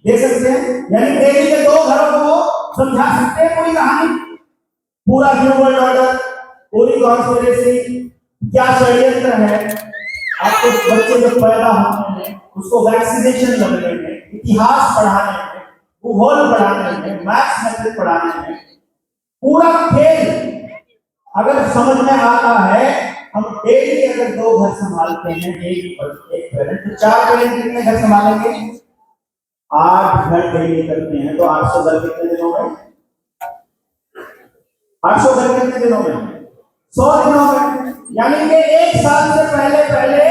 दे सकते हैं? यानी डेली के 2 घरों को समझा सकते हैं पूरी कहानी, पूरा न्यू वर्ल्ड ऑर्डर, पूरी कॉन्स्पिरेसी, क्या षड्यंत्र है आपके बच्चे जब पैदा होने में, उसको वैक्सीनेशन लगने में, इतिहास पढ़ाने में, भूगोल पढ़ाने में, मैथ्स मैथमेटिक्स पढ़ाने में, पूरा खेल अगर समझ में आता है। हम डेली अगर 2 घर संभालते हैं, एक पेरेंट, तो 4 पेरेंट कितने घर संभालेंगे? 8 घर डेली करते हैं, तो 800 घर कितने दिनों में? 800 घर कितने दिनों में? 100 दिनों में। यानी कि 1 साल से पहले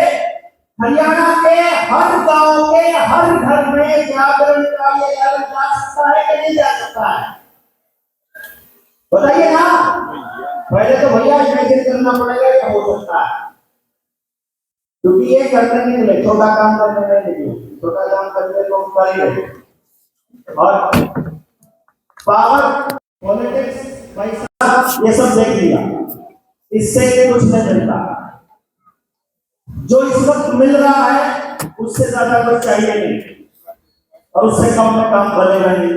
हरियाणा के हर गांव के हर घर में जागरण का ये लहर जा सकता है कि नहीं जा सकता है? बताइए ना। पहले तो भैया इमेजिन करना पड़ेगा क्या हो सकता है, क्योंकि ये करने के लिए छोटा काम करने के लिए, छोटा काम करने को कर ही रहे। और पावर, पॉलिटिक्स, पैसा, ये सब देख लिया, इससे कुछ नहीं मिलता। जो इस वक्त मिल रहा है उससे ज्यादा कुछ चाहिए नहीं, और उससे कम में काम बनेगा नहीं।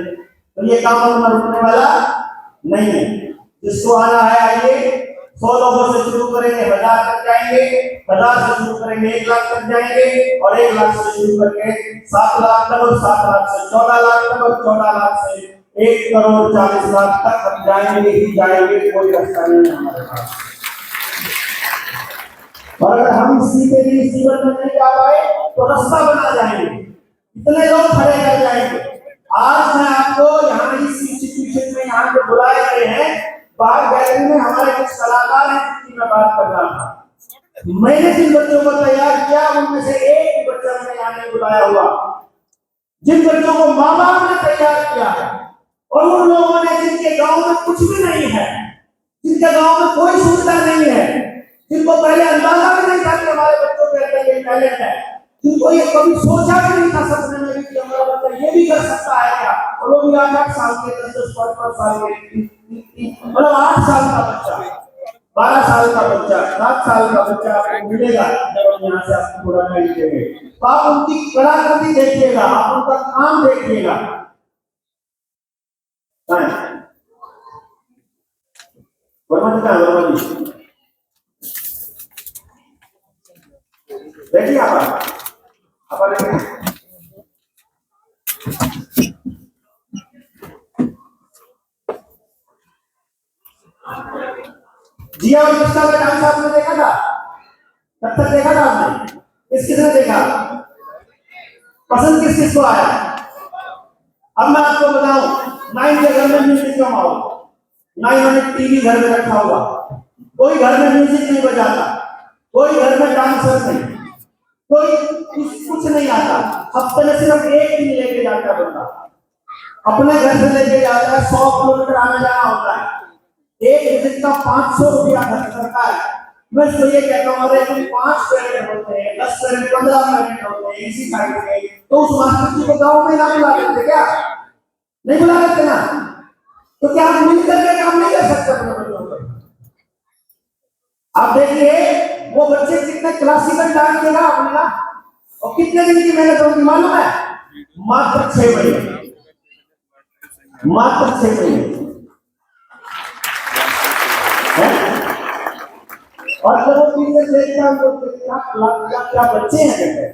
तो ये काम अपना रुकने वाला नहीं है। जिसको आना है आइए, 100 लोगों से शुरू करेंगे, 1000 तक जाएंगे, 1000 से शुरू करेंगे 1 लाख तक जाएंगे, और 1 लाख से शुरू करके 7 लाख तक, और 7 लाख से 14 लाख तक, और 14 लाख से 1,40,00,000 तक हम जाएंगे ही जाएंगे, कोई रास्ता नहीं है हमारे पास। और अगर हम इसी के लिए जीवन में नहीं जा पाए तो रास्ता बना जाएंगे, इतने लोग खड़े कर जाएंगे। आज मैं आपको यहाँ इस इंस्टीट्यूशन में यहाँ पे बुलाए गए हैं, बाहर गैलरी में हमारे कुछ कलाकार हैं जिनकी मैं बात कर रहा था। मैंने जिन बच्चों को तैयार किया उनमें से एक भी बच्चा मैंने यहाँ नहीं बुलाया हुआ। जिन बच्चों को माँ बाप ने तैयार किया है, और उन लोगों ने जिनके गांव में कुछ भी नहीं है, जिनके गांव में कोई सुविधा नहीं है, जिनको पहले अंदाजा भी नहीं था कि हमारे बच्चों के अंदर ये टैलेंट है, जिनको ये कभी सोचा भी नहीं था सपने में भी कि हमारा बच्चा ये भी कर सकता है क्या, और वो भी 8 साल के, 10 साल के, मतलब 8 साल का बच्चा, 12 साल का बच्चा, 7 साल का बच्चा आपको मिलेगा जब हम यहाँ से आपको पूरा नहीं देंगे। तो आप उनकी कलाकृति देखिएगा, आप उनका काम देखिएगा। देखिए आप जिया और कृष्णा का डांस आपने देखा था? कब तक देखा था आपने? किसने देखा? पसंद किस को आया? अब मैं आपको बताऊं, ना इनके घर में म्यूजिक का माहौल, ना इन्होंने टीवी घर में रखा हुआ, कोई घर में म्यूजिक नहीं बजाता, कोई घर में डांसर नहीं, कोई कुछ नहीं आता। हफ्ते में सिर्फ एक दिन लेके जाता है बंदा, अपने घर से लेके जाता है, 100 किलोमीटर आना जाना होता है, एक दिन का 500 रुपया खर्च करता है। मैं तो ये कहता हूँ, अरे तुम 5 पेरेंट होते हैं, 10 पेरेंट, 15 पेरेंट होते हैं इसी साइड में, तो उस मास्टर जी को गाँव में ना बुला लेते क्या? नहीं बुला लेते ना? तो क्या आप मिलकर के काम नहीं कर सकते अपने बच्चों को? आप देखिए वो बच्चे कितने क्लासिकल डांस देगा आपने ना, और कितने दिन की मेहनत होगी मालूम है? मात्र 6 महीने, मात्र 6 महीने। और जब वो टीचर देखता है तो क्या बच्चे हैं कहते हैं।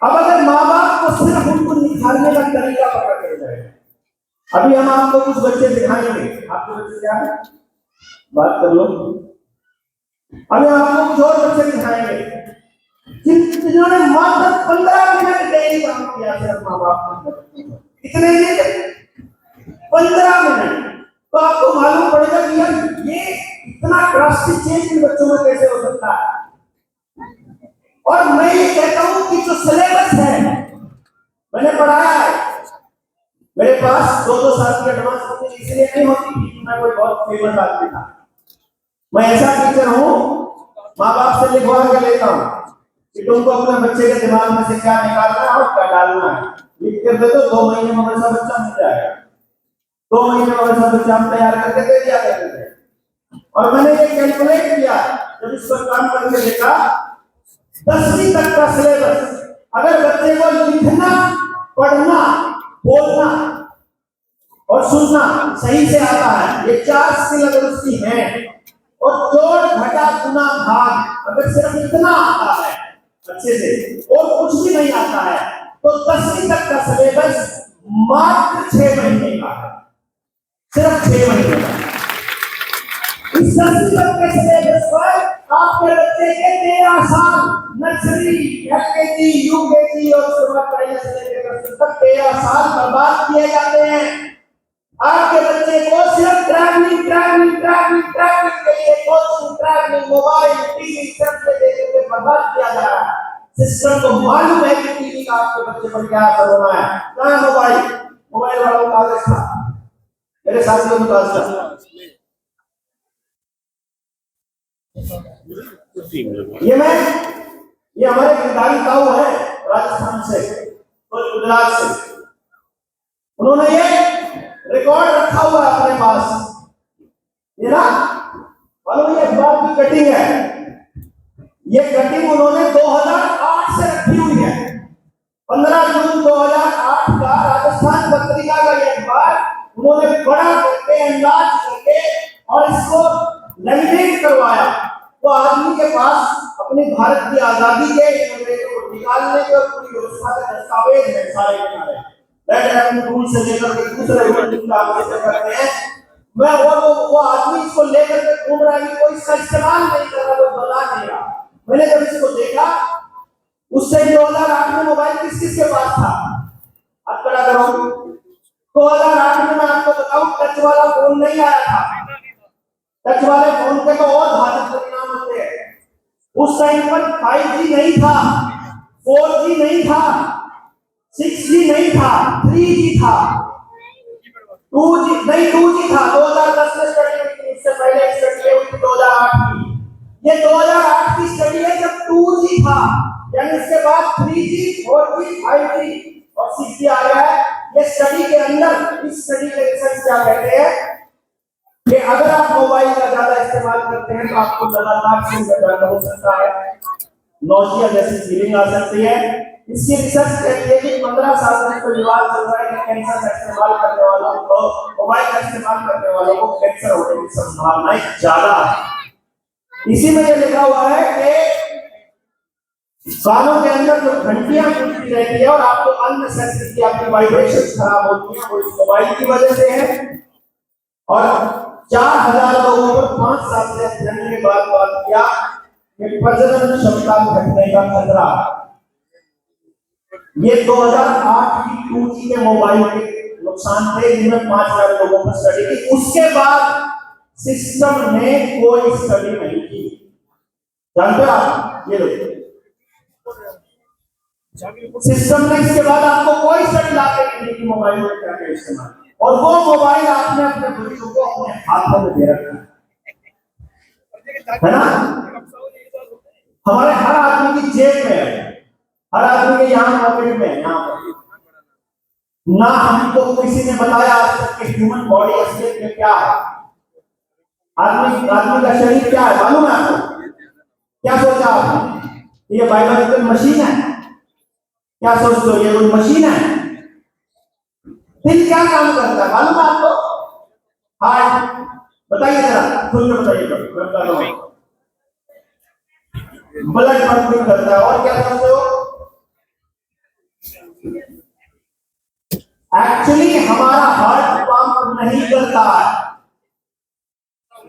अब अगर माँ बाप को सिर्फ उनको निखारने का तरीका पता चल जाए, अभी हम आपको कुछ बच्चे दिखाएंगे, आपके बच्चे क्या है बात कर लो, अभी आपको कुछ और बच्चे दिखाएंगे जिन्होंने मात्र 15 मिनट डेली काम किया सिर्फ माँ बाप ने, कितने दिन? 15 मिनट। तो आपको मालूम पड़ेगा कि यार ये इतना ड्रास्टिक चेंज इन बच्चों में कैसे हो सकता है। और मैं ये कहता हूं कि जो सिलेबस है मैंने पढ़ाया है, मेरे पास 2-2 साल की एडवांस कोचिंग इसलिए नहीं होती कि मैं कोई बहुत फेमस आदमी था, मैं ऐसा टीचर हूं, माँ बाप से लिखवा के लेता हूं कि तुमको अपने बच्चे के दिमाग में से क्या निकालना है और क्या डालना है, लिख कर दे दो, 2 महीने में वैसा बच्चा मिल जाएगा, 2 महीने में वैसा बच्चा हम तैयार करके दे दिया करते थे। और मैंने ये कैलकुलेट किया, जब इस पर काम करके देखा, 10वीं तक का सिलेबस अगर बच्चे को लिखना, पढ़ना, बोलना और सुनना सही से आता है, ये 4 स्किल अगर उसकी है, और जोड़ घटा गुना भाग अगर सिर्फ इतना आता है अच्छे से और कुछ भी नहीं आता है, तो 10वीं तक का सिलेबस मात्र 6 महीने का है, सिर्फ 6 महीने का। इस 10वीं तक के सिलेबस पर आपके बच्चे के 13 साल नर्सरी, एलकेजी, यूकेजी और उसके बाद पहले से लेकर 13 साल बर्बाद किए जाते हैं। आपके बच्चे को सिर्फ ट्रैवलिंग के लिए कोचिंग, ट्रैवलिंग, मोबाइल, टीवी सब पे देकर के बर्बाद किया जा रहा है। सिस्टम को मालूम है कि टीवी का आपके बच्चे पर क्या असर होना है। कहाँ मोबाइल वालों का आदेश था, मेरे साथियों का आदेश था। ये हमारे गिरधारी ताऊ है राजस्थान से, गुजरात से, उन्होंने ये रिकॉर्ड रखा हुआ है अपने पास, ये ना मालूम ये अखबार की कटिंग है, ये कटिंग उन्होंने 2008 से रखी हुई है। 15 जून 2008 का राजस्थान पत्रिका का ये अखबार उन्होंने बड़ा करके, अंदाज करके और इसको लैमिनेट करवाया। तो आदमी के पास अपनी भारत की आजादी के निकालने के पूरी व्यवस्था के दस्तावेज है सारे के सारे, रूल से लेकर के दूसरे रूल करते हैं। मैं वो आदमी इसको लेकर के घूम रहा है, कोई इसका इस्तेमाल नहीं कर रहा, कोई बता नहीं रहा। मैंने जब इसको देखा, उससे 2008 में मोबाइल किस किस के पास था, अब पता करो। 2008 में मैं आपको बताऊं, टच वाला फोन नहीं आया था। टच वाले फोन के तो और घातक परिणाम होते हैं। उस टाइम पर 5G नहीं था, 4G नहीं था, 6G नहीं था, 3G था, 2G नहीं, 2G था। 2010 में स्टडी हुई थी, इससे पहले स्टडी हुई थी 2008 की। ये 2008 की स्टडी है जब 2G था, यानी इसके बाद 3G, 4G, 5G और 6G आ गया है। ये स्टडी के अंदर, इस स्टडी के रिसर्च क्या कहते हैं कि अगर आप मोबाइल का ज्यादा इस्तेमाल करते हैं तो आपको लगातार दर्द हो सकता है, नौसिया जैसी फीलिंग आ सकती है। इसकी रिसर्च कहती है कि 15 साल तक तो विवाद चल रहा है कि कैंसर का इस्तेमाल करने वालों को, मोबाइल का इस्तेमाल करने वालों को कैंसर होने की संभावनाएं ज्यादा है। इसी में ये लिखा हुआ है कि कानों के अंदर जो घंटियां घूमती रहती है और आपको अननेसेसरी आपकी वाइब्रेशंस खराब होती है, वो इस मोबाइल की वजह से है। और 4000 लोगों पर 5 साल से अध्ययन के बाद बात किया कि प्रजनन क्षमता घटने का खतरा। ये 2008 की 2G के मोबाइल के नुकसान थे, जिनमें 5000 लोगों पर स्टडी की। उसके बाद सिस्टम ने कोई स्टडी नहीं की। जानते हो आप? ये लोग सिस्टम ने इसके बाद आपको कोई स्टडी लाके नहीं दी कि मोबाइल में क्या क्या इस्तेमाल, और वो मोबाइल आपने अपने बच्चों को अपने हाथों में दे रखा है ना। हमारे हर आदमी की जेब में है, हर आदमी के यहाँ पॉकेट में है, यहाँ पर। ना हमको किसी ने बताया आज तक कि ह्यूमन बॉडी असलियत में क्या है, आदमी का शरीर क्या है, मालूम है आपको? क्या सोचा आपने? ये बायोलॉजिकल मशीन है? क्या सोचते हो ये कोई मशीन है? दिल क्या काम करता है मालूम है आपको? हार्ट, बताइए जरा, खुल के बताइए। ब्लड पंपिंग करता है, और क्या करते हो? एक्चुअली हमारा हार्ट पंप नहीं करता है,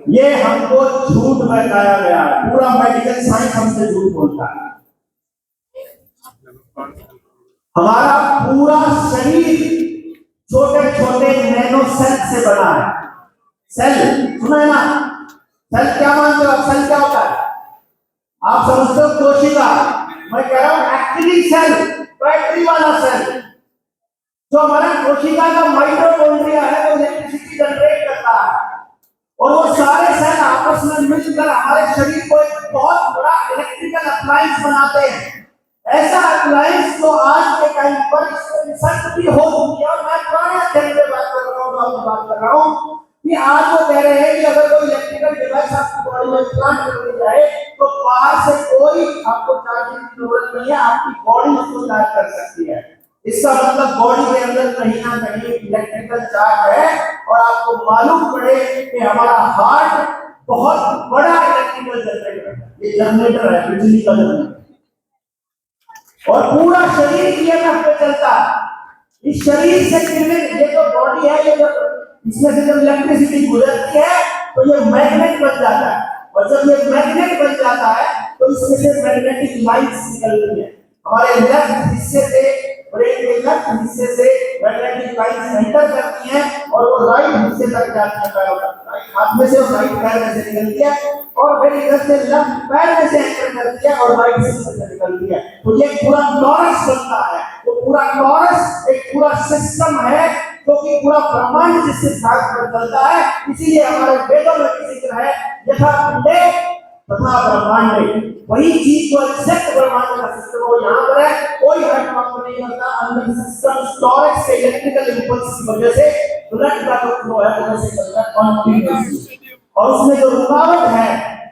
ये हमको झूठ बताया गया है। पूरा मेडिकल साइंस हमसे झूठ बोलता है। हमारा पूरा शरीर छोटे छोटे नैनो सेल से बना है। सेल सुना है ना? सेल क्या मानते हो आप? सेल क्या होता है? आप समझते हो कोशिका? मैं कह रहा हूं एक्टिव सेल, बैटरी वाला सेल। जो हमारा कोशिका का माइटोकॉन्ड्रिया है वो इलेक्ट्रिसिटी जनरेट करता है, और वो सारे सेल आपस में मिलकर हमारे शरीर को एक बहुत बड़ा इलेक्ट्रिकल अप्लायंस बनाते हैं। ऐसा अप्लायंस जो आज के टाइम पर रिसर्च भी हो चुकी है, और मैं पुराने अध्ययन पे बात कर रहा हूँ कि आज वो कह रहे हैं कि अगर कोई इलेक्ट्रिकल डिवाइस आपकी बॉडी में इम्प्लांट कर दी जाए तो बाहर से कोई आपको चार्जिंग की जरूरत नहीं है, आपकी बॉडी उसको चार्ज कर सकती है। इसका मतलब बॉडी के अंदर कहीं ना कहीं इलेक्ट्रिकल चार्ज है, और आपको मालूम पड़े कि हमारा हार्ट बहुत बड़ा इलेक्ट्रिकल जनरेटर है। ये जनरेटर है, बिजली का जनरेटर, और पूरा शरीर ईएमएफ पे चलता है। इस शरीर से किरणें, ये जो बॉडी है, ये जब इसमें से जब इलेक्ट्रिसिटी गुजरती है तो ये मैग्नेट बन जाता है, और जब ये मैग्नेट बन जाता है तो इसमें से मैग्नेटिक लाइट्स निकलती है। हमारे लेफ्ट हिस्से से, ब्रेन के लेफ्ट हिस्से से मैग्नेटिक लाइट्स एंटर करती हैं, और वो राइट हिस्से तक जाती है, राइट हाथ में से और राइट पैर में से निकलती है, और फिर इधर से लेफ्ट पैर में से एंटर करती है और राइट हिस्से से निकलती है। तो ये पूरा टॉरस बनता है। वो पूरा टॉरस एक पूरा सिस्टम है जो कि पूरा ब्रह्मांड जिस सिद्धांत पर चलता है। इसीलिए हमारे वेदों में जिक्र है यथा पिंडे तथा ब्रह्मांडे। वही चीज जो एग्जैक्ट ब्रह्मांड का सिस्टम वो यहाँ पर है, कोई हट पंप नहीं करता। अंदर सिस्टम टॉरस के इलेक्ट्रिकल इंपल्स की वजह से ब्लड का जो फ्लो है वो से चलता है कंटीन्यूअसली, और उसमें जो रुकावट है,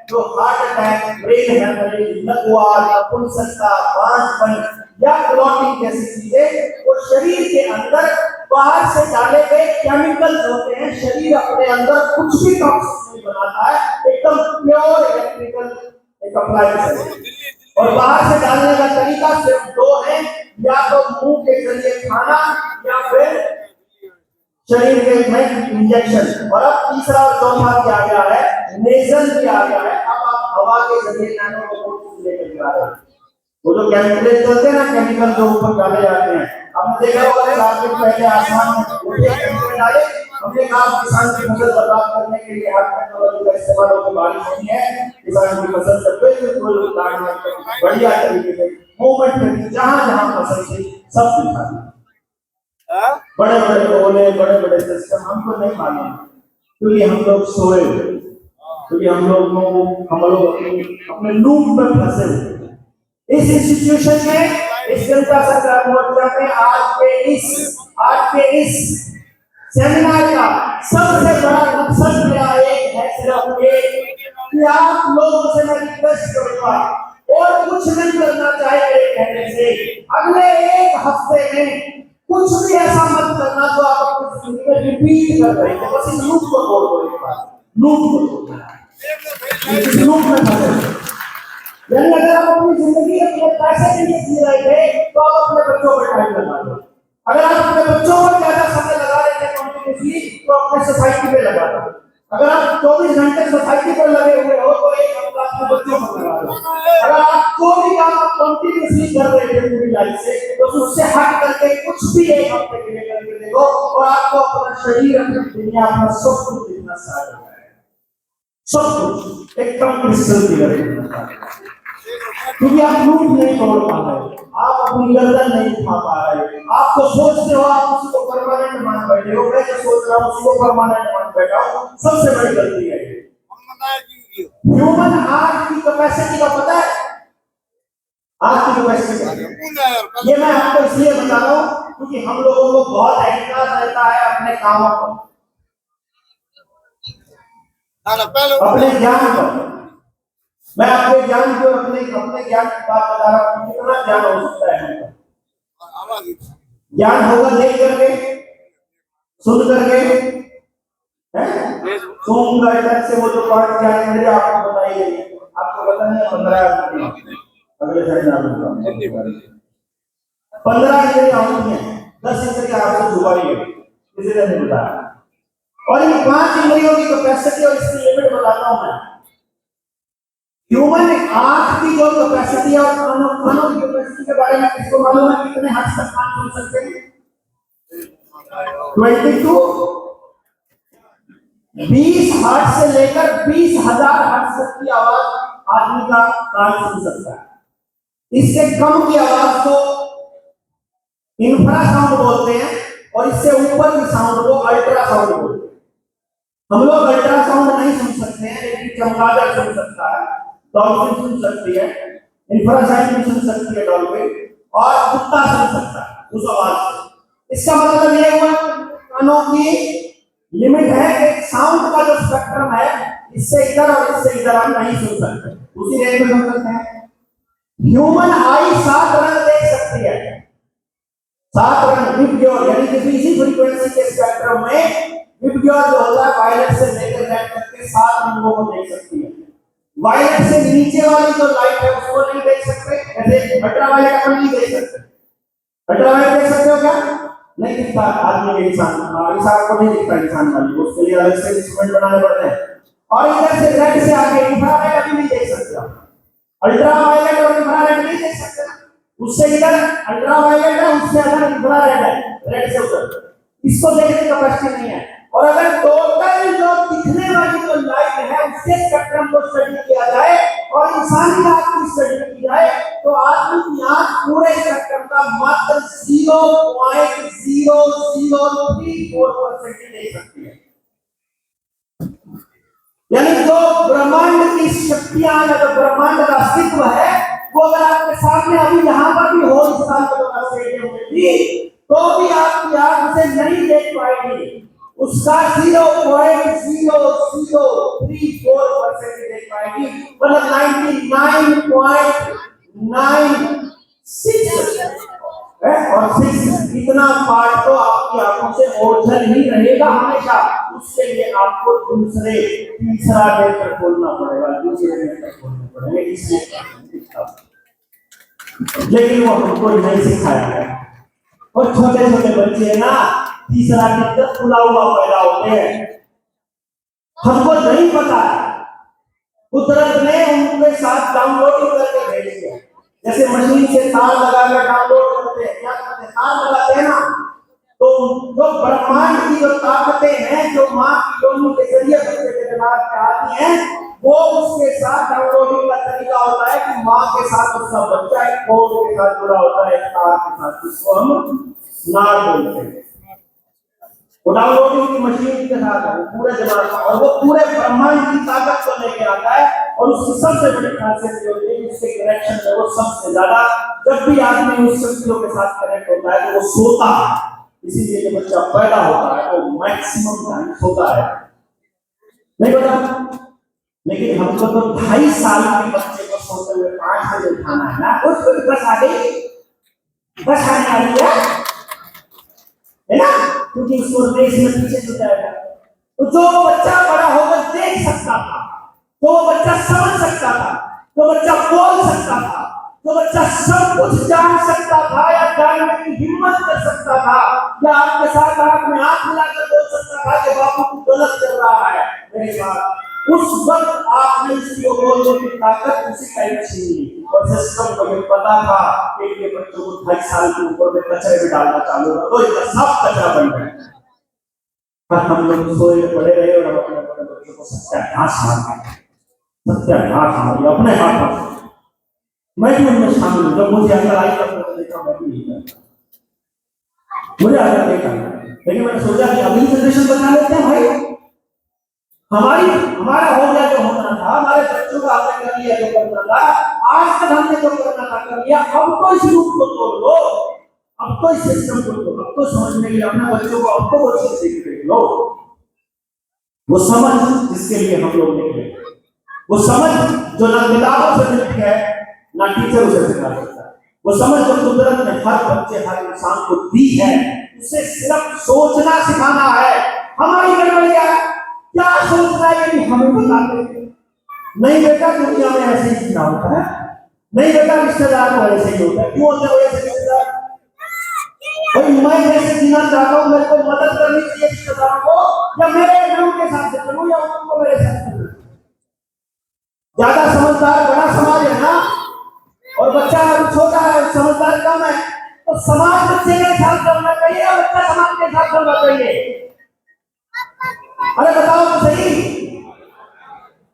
जो हार्ट अटैक, ब्रेन हेमरेज, लकवा, नपुंसकता, बांझपन या क्लॉटिंग जैसी चीजें वो शरीर के अंदर बाहर से डाले गए केमिकल्स होते हैं। शरीर अपने अंदर कुछ भी टॉक्सिक नहीं बनाता है, एकदम प्योर इलेक्ट्रिकल एक अप्लायंस है। और बाहर से डालने का तरीका सिर्फ दो है, या तो मुंह के जरिए खाना या फिर शरीर के में इंजेक्शन। और अब तीसरा और चौथा क्या आ गया है? नेजल भी आ गया है। अब आप हवा के जरिए नैनो लेकर जा रहे हैं। वो जो केमिकल चलते हैं ना, केमिकल जो ऊपर डाले जाते हैं, आपने देखा होगा 4 दिन पहले आसमान में केमिकल डाले। हमने कहा किसान की फसल बर्बाद करने के लिए हाथ टेक्नोलॉजी का इस्तेमाल होकर बारिश होनी है, किसान की फसल सब बिल्कुल बढ़िया तरीके से मूवमेंट करके जहां जहां फसल थी सब दिखा दिया। बड़े बड़े ओले, बड़े बड़े सिस्टम हमको नहीं मालूम, क्योंकि हम लोग सोए, क्योंकि हम लोग अपने लूप में फंसे हुए। इस इंस्टीट्यूशन में, इस जनता संग्राम मोर्चा में आज के इस सेमिनार का सबसे बड़ा मकसद मेरा एक है, सिर्फ एक, कि आप लोगों से मैं रिक्वेस्ट करूंगा, और कुछ नहीं करना चाहिए कहने से, अगले एक हफ्ते में कुछ भी ऐसा मत करना जो आप अपनी जिंदगी में रिपीट कर रहे हैं। बस इस लूप को तोड़ दो, एक बार लूप को तोड़ना है, इस लूप में फंसे। यानी अगर आप अपनी जिंदगी अपने पैसे के लिए जी रहे थे तो आप अपने बच्चों पर टाइम लगा दो। अगर आप अपने बच्चों पर ज्यादा समय लगा रहे थे कंटिन्यूअसली तो अपने सोसाइटी पे लगा दो। अगर आप कर रहे थे पूरी लाइफ से, तो उससे हट करके कुछ भी एक हफ्ते के लिए करके देखो और आपको अपना शरीर, अपनी दुनिया, अपना सब कुछ दिखना स्टार्ट हो जाएगा। सब कुछ एकदम क्रिस्टल क्लियर दिखना स्टार्ट हो जाएगा। क्योंकि आप लूट नहीं तोड़ पा रहे, आप अपनी गर्दन नहीं उठा पा रहे, आप तो सोचते हो आप उसको परमानेंट मान बैठे हो, मैं जो सोच रहा हूँ उसको परमानेंट मान बैठा हूँ। सबसे बड़ी गलती है ह्यूमन हार्ट की कैपेसिटी का पता है? हार्ट की कैपेसिटी ये मैं आपको इसलिए बता रहा हूँ क्योंकि हम लोगों को बहुत अहंकार रहता है अपने कामों पर, अपने ज्ञान पर। मैं अपने ज्ञान को अपने ज्ञान की बात बता रहा हूँ। कितना ज्ञान हो सकता है? ज्ञान होगा देख करके, सुन करके, सोम का इधर से वो जो पाठ ज्ञान मेरे आपको बताई गई, आपको पता नहीं 15 अगले साइड 15 इंद्रियां होती हैं, 10 इंद्रियां आपसे छुपाई है, किसी ने नहीं बताया। और इन 5 इंद्रियों की कैपेसिटी और इसकी लिमिट बताता हूं मैं। ह्यूमन आंख की जो कैपेसिटी और कानों की कैपेसिटी के बारे में किसको मालूम है? कितने हद तक कान सुन सकते हैं? 22 20 हर्ट्ज से लेकर 20,000 हर्ट्ज तक की आवाज आदमी का कान सुन सकता है। इससे कम की आवाज को इंफ्रासाउंड बोलते हैं और इससे ऊपर की साउंड को अल्ट्रासाउंड बोलते हैं। हम लोग अल्ट्रासाउंड नहीं सुन सकते हैं, लेकिन चमगादड़ सुन सकता है, डॉल्फिन सुन सकती है, इंफ्रासाउंड भी सुन सकती है डॉल्फिन, और कुत्ता सुन सकता है उस आवाज से। इसका मतलब ये हुआ कानों की लिमिट है कि साउंड का जो स्पेक्ट्रम है, इससे इधर और इससे इधर हम नहीं सुन सकते, उसी रेंज में सुन सकते हैं। ह्यूमन आई 7 रंग देख सकती है, 7 रंग विबग्योर, यानी कि इसी फ्रीक्वेंसी के स्पेक्ट्रम में विबग्योर जो होता है वायलेट से लेकर रेड तक के 7 रंगों को देख सकती है। वायलेट से नीचे वाली जो लाइट है उसको नहीं देख सकते, जैसे अल्ट्रावायलेट अपन नहीं देख सकते। अल्ट्रावायलेट देख सकते हो क्या? नहीं दिखता आदमी के इंसान को नहीं दिखता इंसान वाली, उसके लिए अलग से इंस्ट्रूमेंट बनाने पड़ते हैं। और इधर से रेड से आगे इंफ्रारेड भी नहीं देख सकते आप, अल्ट्रावायलेट और इंफ्रारेड नहीं देख सकते। उससे इधर अल्ट्रावायलेट है, उससे अगर इंफ्रारेड है, रेड से उधर, इसको देखने की कैपेसिटी नहीं है। और अगर टोटल जो दिखने वाली जो लाइट है उसके स्पेक्ट्रम को स्टडी किया जाए और इंसानी आंख की स्टडी की जाए, तो आदमी की आंख पूरे स्पेक्ट्रम का मात्र 0.0034% ही देख सकती है। यानी जो ब्रह्मांड की शक्तियां या जो ब्रह्मांड का अस्तित्व है, वो अगर आपके सामने अभी यहाँ पर भी हो, इस साल के स्टेडियम में भी, तो भी आपकी आंख उसे नहीं देख पाएगी। उसका 0.0034% देख पाएगी, मतलब 99.96 और 6 इतना पार्ट तो आपकी आंखों से ओझल ही रहेगा हमेशा। उसके लिए आपको तीसरा नेत्र खोलना पड़ेगा, दूसरे नेत्र खोलने पड़ेंगे, लेकिन वो हमको नहीं सिखाया गया। और छोटे छोटे बच्चे है ना, तीसरा नेत्र खुला हुआ पैदा होते हैं, हमको नहीं पता है। कुदरत ने उनके साथ डाउनलोडिंग करके भेज दिया, जैसे मशीन से तार लगाकर डाउनलोड करते हैं, क्या करते हैं, तार लगाते हैं ना, तो जो ब्रह्मांड की जो ताकतें हैं जो माँ की योनि के जरिए बच्चे के दिमाग में आती हैं, वो उसके साथ डाउनलोडिंग का तरीका होता है कि माँ के साथ उसका बच्चा एक कोड के साथ जुड़ा होता है, तार के साथ, जिसको हम नाड़ बोलते हैं। वो डाउनलोडिंग की मशीन के साथ है, वो पूरे दिमाग में, और वो पूरे ब्रह्मांड की ताकत को लेके आता है। और उसकी सबसे बड़ी खासियत ये होती है कि उसके कनेक्शन में वो सबसे ज्यादा, जब भी आदमी उस शक्तियों के साथ कनेक्ट होता है तो वो सोता है। इसीलिए जब बच्चा पैदा होता है तो मैक्सिमम टाइम सोता है, नहीं पता। लेकिन हमको तो 2.5 साल के बच्चे को सोते हुए 5 बजे उठाना है ना, उसको बस आ गई, बस आने वाली है ना, क्योंकि उसको देश में पीछे छूट जाएगा। तो जो बच्चा बड़ा होकर देख सकता था, तो बच्चा समझ सकता था, तो बच्चा बोल सकता था, तो बच्चा सब कुछ जान सकता था या जानने की हिम्मत कर सकता था, या आपके साथ आंख में आंख मिलाकर बोल सकता था कि बापू तू गलत कर रहा है, मेरी बात उस वक्त आपने इसको बोलने की ताकत उसी टाइम छीन ली और सिस्टम को ये पता था कि ये बच्चों को 2.5 साल के ऊपर में कचरे में डालना चालू कर दो, इनका सब कचरा बन गया। पर हम लोग सोए पड़े रहे और हम अपने अपने बच्चों को सत्यानाश मार अपने हाथों से। मैं भी उनमें शामिल हूँ। जब मुझे अंदर आई तब देखा मैं भी नहीं करता, मुझे आगे देखा, लेकिन मैंने सोचा कि अगली जनरेशन बना लेते हैं भाई। हमारा हो गया जो होना था, हमारे बच्चों का हमने कर लिया जो करना था, आज तक हमने जो करना था कर लिया। अब तो इस रूप को तोड़ लो, अब तो इस सिस्टम को तोड़, अब तो समझने के लिए अपने बच्चों को अब तो वो चीज सीख लो, वो समझ जिसके लिए हम लोग निकले, वो समझ जो ना किताबों से मिलती है ना टीचर उसे सिखा सकता है, वो समझ जो कुदरत ने हर बच्चे हर इंसान को दी है, उसे सिर्फ सोचना सिखाना है। हमारी गड़बड़िया क्या सोचना है कि हमें बताते नहीं बेटा, दुनिया में ऐसे ही जीना होता है, नहीं बेटा रिश्तेदार को ऐसे ही होता है। क्यों होता है ऐसे रिश्तेदार? भाई मैं जैसे जीना चाहता हूँ, मेरे को मदद करनी चाहिए रिश्तेदारों को, या मेरे उनके साथ से चलूं या उनको मेरे साथ चलूं? ज्यादा समझदार बड़ा समाज है ना, और बच्चा छोटा है, समझदार कम है, तो समाज बच्चे के साथ चलना चाहिए या बच्चा समाज के साथ चलना चाहिए? अरे बताओ तो सही,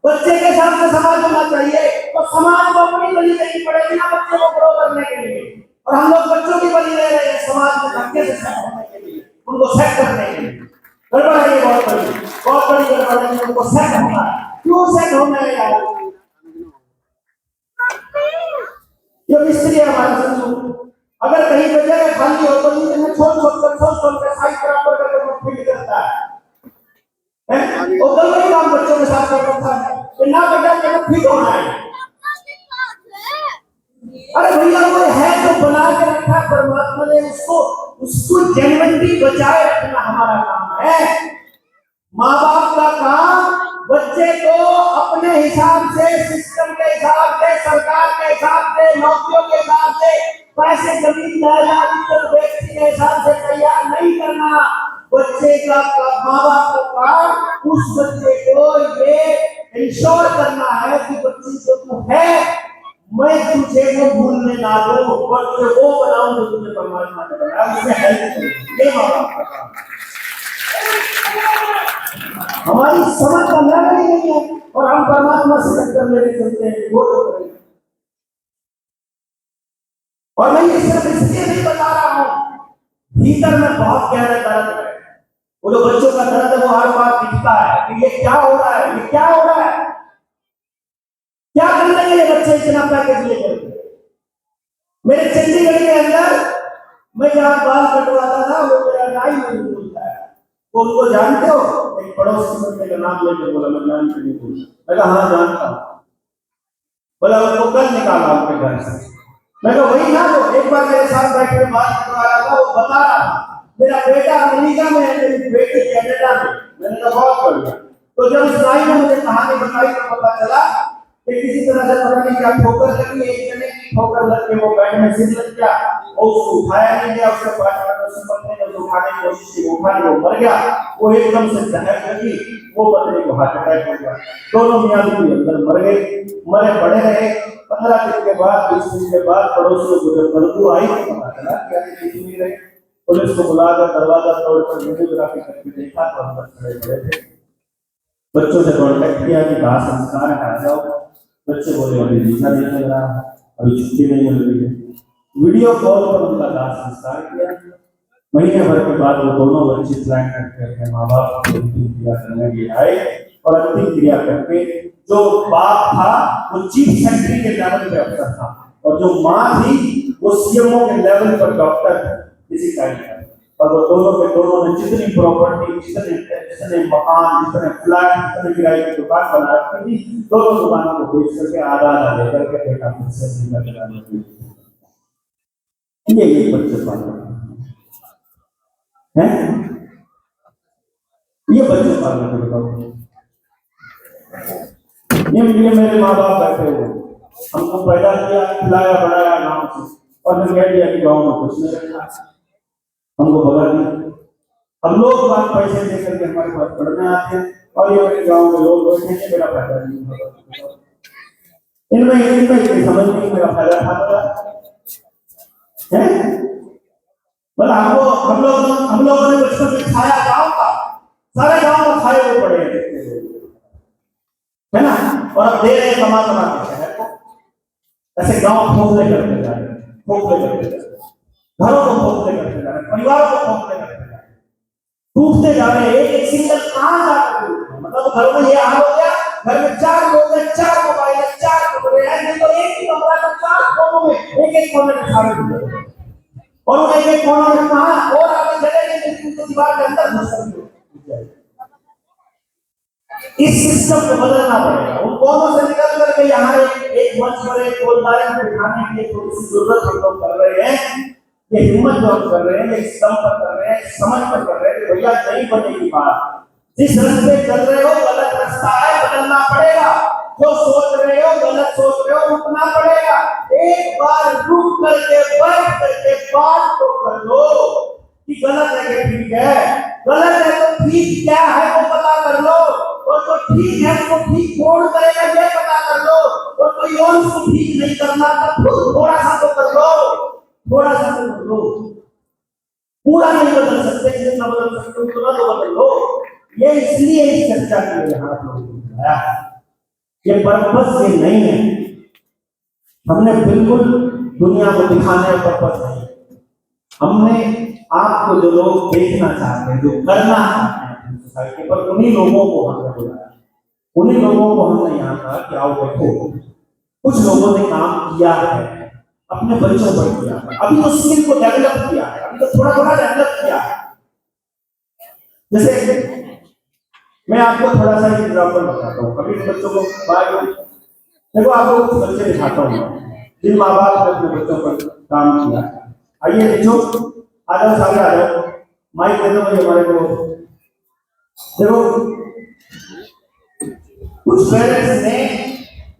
बच्चे के साथ में समाज होना चाहिए, तो समाज को अपनी बलि देनी पड़ेगी ना बच्चे को ग्रो करने के लिए। और हम लोग बच्चों की बलि ले रहे हैं समाज में धक्के से सेट होने के लिए, उनको सेट करने के लिए। गड़बड़ है ये, बहुत बड़ी गड़बड़ है। उनको सेट होना है, क्यों सेट होना है यार? ये मिस्त्री है हमारे संग, अगर कहीं पे जगह खाली हो तो इन्हें छोड़ कर साइड बराबर करके फिट करता है। और गलत काम बच्चों के साथ करता है कि ना बेटा तेरे फिट होना है। अरे भैया वो है जो बना के रखा परमात्मा ने, उसको जेन्युइनली बचाए रखना हमारा काम है। माँ बाप का काम बच्चे को अपने हिसाब से, सिस्टम के हिसाब से, सरकार के हिसाब से, नौकरियों के हिसाब से, पैसे जमीन जायदाद व्यक्ति के हिसाब से तैयार नहीं करना। बच्चे का माँ बाप का काम उस बच्चे को ये इंश्योर करना है कि बच्चे जो तू है मैं तुझे वो भूलने ना दूं, बच्चे वो बनाऊं जो तुझे परमात्मा ने बनाया, उसमें हेल्प करूं। ये माँ बाप का काम है। हमारी समझ का लेवल ही नहीं है और हम परमात्मा से टक्कर लेके चलते हैं, वो तो करेंगे। और मैं ये सिर्फ इसलिए नहीं बता रहा हूं, भीतर में बहुत गहरा दर्द है। वो जो बच्चों का दर्द है वो हर बार दिखता है कि ये क्या हो रहा है, ये क्या हो रहा है, क्या कर रहे हैं ये बच्चे इतना पैकेज लेकर। मेरे चंडीगढ़ के अंदर मैं जहां बाल कटवाता था वो मेरा नाई नहीं बोलता है, तो उनको जानते हो? एक पड़ोस के बच्चे का नाम लेकर बोला, मैं नाम नहीं बोलता। मैं कहा हाँ जानता हूँ। बोला उनको कल निकाला उनके घर से। मैं कहा वही ना, तो एक बार मेरे साथ बैठ के बात करवा रहा था, वो बता रहा था मेरा बेटा अमेरिका में है, मेरी बेटी कनाडा में। मैंने कहा बहुत बढ़िया। तो जब उस नाई ने मुझे कहानी बताई तो पता चला कि किसी तरह से पता नहीं क्या ठोकर लगी, एक जने की ठोकर लग के वो बेड में सिर लग गया और उसको उठाया नहीं गया। उसके बाद ने उठाने की कोशिश की, उठाने को मर गया। वो एकदम से जहर लगी, वो बंदे को हार्ट अटैक हो गया। दोनों मियां बीवी अंदर मर गए, मरे पड़े रहे। 15 दिन के बाद 20 दिन के बाद पड़ोसियों को जब बदबू आई तो पता चला क्या किसी नहीं रहे। पुलिस को बुलाकर दरवाजा तोड़कर वीडियोग्राफी करके देखा तो अंदर खड़े पड़े थे। बच्चों से कॉन्टेक्ट किया कि दाह संस्कार है, आ जाओ। बच्चे बोले अभी वीजा नहीं मिल रहा, अभी छुट्टी नहीं मिल रही है। वीडियो कॉल पर उनका दाह संस्कार किया। महीने भर के बाद वो दोनों बच्चे प्लान करके अपने माँ बाप को अंतिम क्रिया करने के आए और अंतिम क्रिया करके जो बाप था वो चीफ सेक्रेटरी के लेवल पे अफसर था और जो माँ थी वो सीएमओ के लेवल पर डॉक्टर थे इसी टाइम पर। और वो दोनों के दोनों ने जितनी प्रॉपर्टी, जितने मकान, जितने फ्लैट, जितने किराए की दुकान बना रखी थी, दोनों दुकानों को बेच करके आधा आधा लेकर के बेटा फिर से ये बच्चे पाल हैं, ये बच्चे पाल ये मेरे माँ बाप बैठे हुए, हमको पैदा किया, खिलाया बढ़ाया गाँव से, और फिर कह दिया कि गाँव में कुछ नहीं रखा, हमको भगा दिया। हम लोग बात पैसे लेकर के हमारे पास पढ़ने आते हैं, और ये मेरे गांव में लोग बैठे हैं, मेरा फायदा नहीं होगा। इनमें समझ नहीं मेरा फायदा था है। मतलब हम लोगों ने बचपन में खाया गांव का, सारे गांव में खाए हुए पड़े है ना, और अब दे रहे कमा के शहर को। ऐसे गांव खोखले करते जा रहे हैं, खोखले करते जा रहे हैं, घरों को खोखले करते जा रहे हैं, परिवारों को खोखले करते जा रहे हैं, टूटते जा रहे हैं। एक सिंगल कहां जाकर मतलब घर में ये हाल हो गया, घर में 4 लोग हैं, 4 मोबाइल है, 4 कमरे हैं, नहीं तो एक ही कमरा में 4 कोनों में एक कोने में सारे लोग, और वो एक कोने में कहां और आगे चले गए तो दीवार के अंदर घुस गए। इस सिस्टम को बदलना पड़ेगा। उन कोनों से निकल करके यहाँ एक मंच पर एक गोलदारे में बिठाने की थोड़ी सी जरूरत हम लोग कर रहे हैं। ये हिम्मत जो हम कर रहे हैं, ये दम पर कर रहे हैं, समझ पर कर रहे हैं, भैया नहीं बनेगी बात। जिस रास्ते चल रहे हो गलत रास्ता है, बदलना पड़ेगा। जो सोच रहे हो गलत सोच रहे हो, रुकना पड़ेगा। एक बार रुक करके बैठ करके बात तो कर लो कि गलत है कि ठीक है, गलत है तो ठीक क्या है वो पता कर लो, और जो ठीक है उसको ठीक कौन करेगा ये पता कर लो, और कोई और उसको ठीक नहीं करना तो खुद थोड़ा सा तो कर लो, थोड़ा सा तो कर लो। पूरा नहीं बदल सकते, जितना बदल सकते उतना तो बदल लो। ये इसलिए इस चर्चा के लिए यहाँ लोग आया, ये पर्पस ये नहीं है। हमने बिल्कुल दुनिया को दिखाने का पर्पस नहीं, हमने आपको जो लोग देखना चाहते हैं, जो करना चाहते हैं सोसाइटी पर, उन्हीं लोगों को हमने बुलाया, उन्हीं लोगों को हमने यहाँ कहा कि आओ देखो। कुछ लोगों ने काम किया है, अपने बच्चों पर किया है, अभी तो स्किल को डेवलप किया है, अभी तो थोड़ा थोड़ा डेवलप किया है। जैसे मैं आपको थोड़ा सा एग्जाम्पल बताता हूँ। कभी बच्चों को देखो, आपको कुछ बच्चे दिखाता हूँ जिन माँ बाप ने अपने बच्चों पर काम किया। आइए बच्चों, आ जाओ, सामने आ जाओ, माइक दे दो मुझे हमारे को। देखो, कुछ पेरेंट्स ने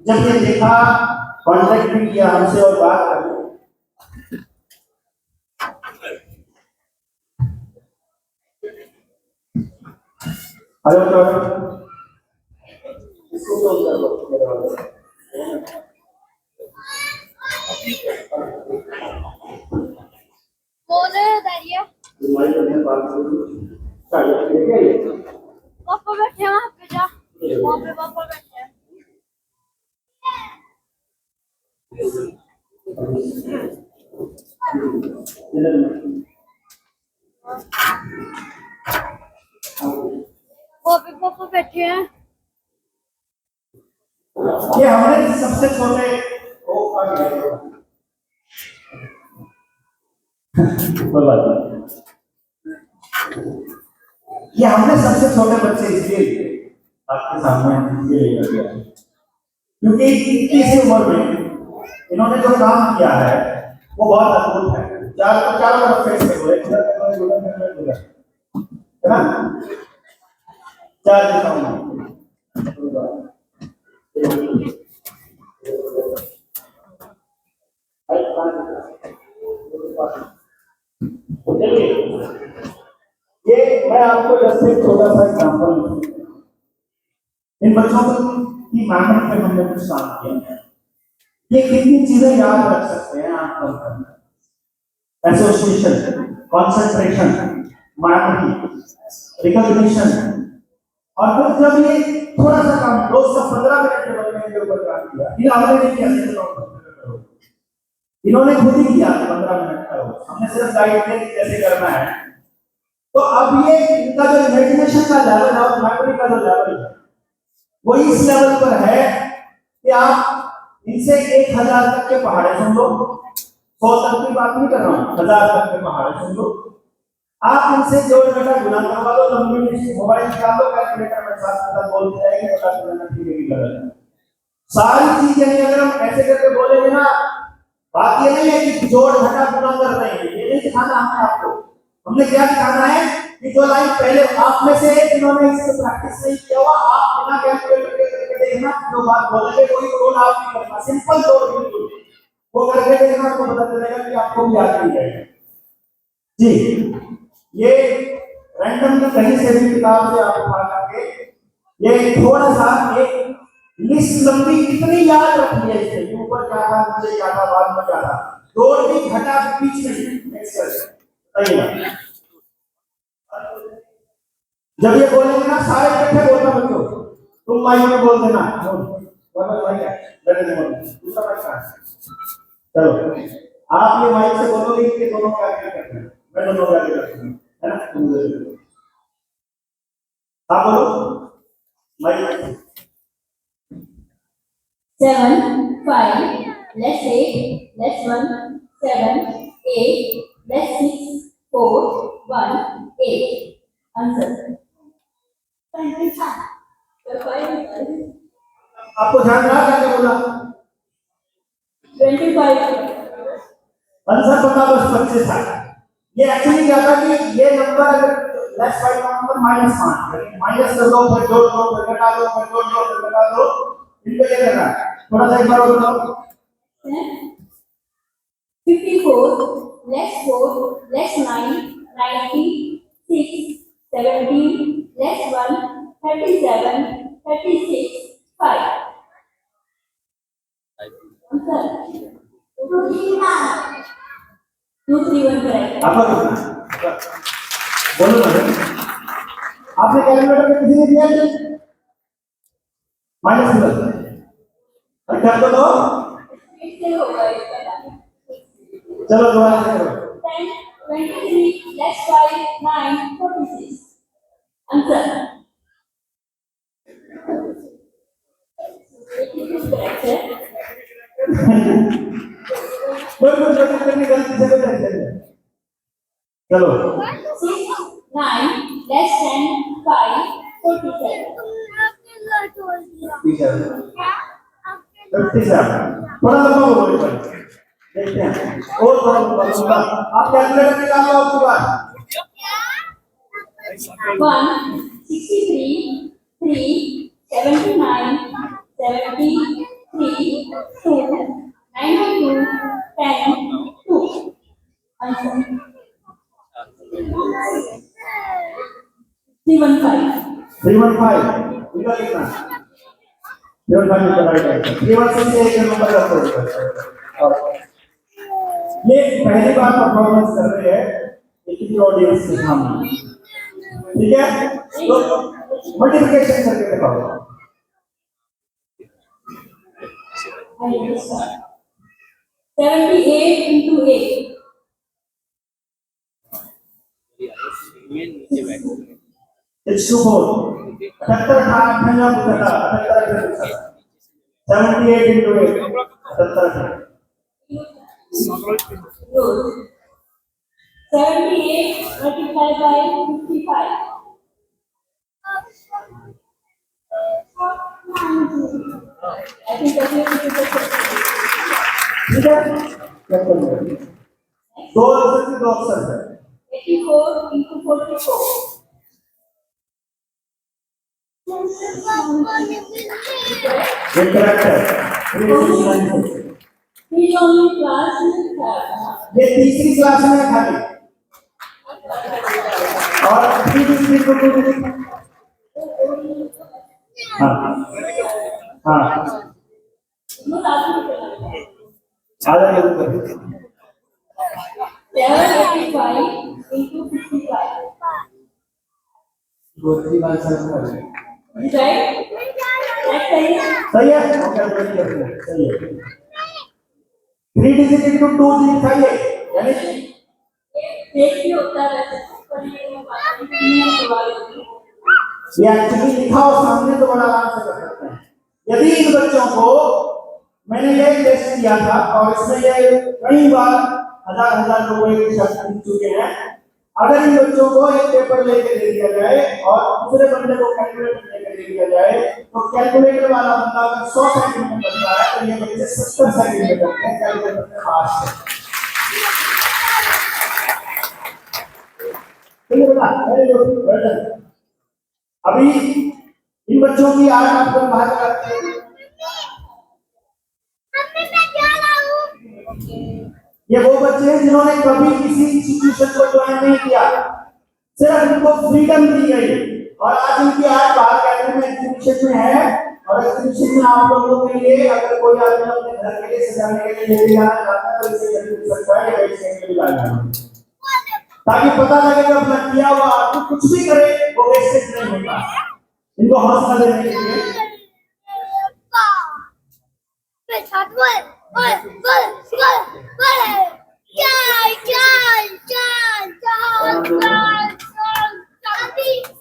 जब ये देखा, कॉन्टेक्ट भी किया हमसे और बात कर, हेलो इसको तो कर लो बोले दाइया माइक में बात करो। पापा बैठे हैं वहाँ पे, जा वहाँ पे पापा बैठे हैं। वहाँ पे पापा बैठे हैं। ये हमने सबसे छोटे ये हमने सबसे छोटे बच्चे इसलिए आपके सामने लेकर गया क्योंकि इतनी सी उम्र में इन्होंने जो काम किया है वो बहुत अद्भुत है। चारों तरफ फेस हुए है ना, 4 दिशाओं में। ये मैं आपको जस्ट एक छोटा सा एग्जांपल, इन बच्चों की मेमोरी पे हमने कुछ काम किया। ये कितनी चीजें याद रख सकते हैं आप लोग, एसोसिएशन, कंसंट्रेशन, मेमोरी, रिकॉग्निशन, और फिर जब ये थोड़ा सा काम 215 मिनट के बनने के ऊपर काम किया, इन्होंने खुद ही किया 15 मिनट का, हमने सिर्फ गाइड किया कि कैसे करना है। तो अब ये इनका जो इमेजिनेशन का लेवल है और मेमोरी का जो लेवल है वो इस लेवल पर है कि आप इनसे 1000 तक के पहाड़े सुन लो, 100 तक की बात नहीं कर रहा हूँ, 1000 तक के पहाड़े सुन लो। आप इनसे जोड़ घटा गुना करवा लो, लंबी मोबाइल निकाल लो, कैलकुलेटर में साथ बोलते जाएंगे, पता चलना की गलत है। सारी चीजें अगर हम ऐसे करके बोलेंगे ना, बात ये नहीं है कि जोड़ घटा गुना कर रहे हैं, ये नहीं दिखाना हमें आपको। हमने क्या दिखाना है कि जो लाइन पहले आप में से जिन्होंने इसको प्रैक्टिस नहीं किया हुआ, आप बिना कैलकुलेटर करके देखना, जो बात बोलेंगे कोई तोड़ आप नहीं करना, सिंपल तोड़ बिल्कुल वो करके देखना, आपको पता चलेगा कि आपको भी याद नहीं रहेगा। जी, ये रैंडमली कहीं से भी किताब से आप उठा करके ये थोड़ा सा एक लिस्ट लंबी इतनी याद रखनी है, इससे ऊपर क्या था, नीचे क्या था, बाद में क्या था, जोड़ भी घटा भी बीच में नेक्स्ट सही है। जब ये बोलेंगे ना सारे इकट्ठे बोलना बच्चों, तुम माइक में बोल देना, दूसरा माइक कहाँ है? चलो आप ये माइक से बोलोगे कि दोनों क्या क्या करते हैं, मैं दोनों क्या क्या करता हूँ, है ना? आप बोलो mic. 7, 5, less 8, less 1, 7, 8, less 6, 4, 1, 8. Answer. 25. आपको ध्यान रहा क्या बोला? 25. आंसर बता बस 25 था। ये एक्चुअली क्या था कि ये नंबर अगर लेस बाय नंबर -5 माइनस कर दो, फिर जोड़ दो, फिर घटा दो, फिर जोड़ दो, फिर घटा दो, इनको ये करना है। थोड़ा सा एक बार और बताओ। 54, less 4, less 9, 96, 17, less 1, 37, 36, 5. Answer. 2, 3, 1. 2, 3, 1 correct. आपका कितना? बोलो ना। आपने कैलकुलेटर में किसी ने दिया है? माइनस कर कर दो। इससे होगा इसका। चलो दोबारा से करो। 10, 23, less 5, 9, 46. Answer. Correct, sir. कोई करने गलती से कोई टेंशन नहीं। चलो 6, 9, less 10, 5, 47. टीचर 57 थोड़ा लंबा बोलो एक बार देखते हैं और थोड़ा लंबा बोलूंगा। आप कैलकुलेटर निकालो आपके पास। 1, 63, 3, 79, 73, 2, 92, 10, 2. Answer. 315. 315 इनका कितना? 315 का राइट आंसर। 316 से एक नंबर का और ये पहली बार परफॉर्मेंस कर रहे हैं एक ही ऑडियंस के सामने, ठीक है? तो मल्टीप्लिकेशन करके दिखाओ। 78 into 8. It's 4 78 था 78 into 8 78 Good. 78 multiplied by 55. I think that will be the ठीक है? क्या करेंगे? दो ऑप्शन की दो ऑप्शन है। 84 into 44. ये करेक्ट है। He's only class in third. ये तीसरी क्लास में है खाली और तीसरी को हाँ हाँ No, that's आधा जरूर कर 785 into 55. दूसरी बात sir Is right? That's right. सही है हम कैलकुलेट करते हैं सही है 3 डिजिट इनटू 2 डिजिट था ये यानी एक ही होता है पर ये एक्चुअली लिखा हो सामने तो बड़ा आराम से कर सकते हैं। यदि इन बच्चों को मैंने ये टेस्ट किया था और इसमें ये कई बार हजार लोग एक शब्द लिख चुके हैं, अगर इन बच्चों को एक पेपर लेके दे दिया जाए और दूसरे बंदे को कैलकुलेटर लेके दे दिया जाए तो कैलकुलेटर वाला बंदा अगर 100 सेकंड में करता है तो ये बच्चे 70 सेकंड में करते हैं कैलकुलेटर के पास से। ठीक है बेटा, वेरी गुड, वेल डन। अभी इन बच्चों की आज आपको बाहर करते हैं ये वो बच्चे हैं जिन्होंने कभी किसी इंस्टीट्यूशन को ज्वाइन नहीं किया, सिर्फ उनको फ्रीडम दी गई और आज इनकी आर्ट बाहर गैलरी में एग्जीबिशन में है, और एग्जीबिशन में आप लोगों के लिए अगर कोई आदमी अपने घर के लिए सजाने के लिए लेके जाना चाहता है तो इसे खरीद सकता है या बेचने के लिए लाना, ताकि पता लगे कि अपना किया हुआ आदमी कुछ भी करे वो वेस्टेज नहीं होता। इनको हौसला देने के लिए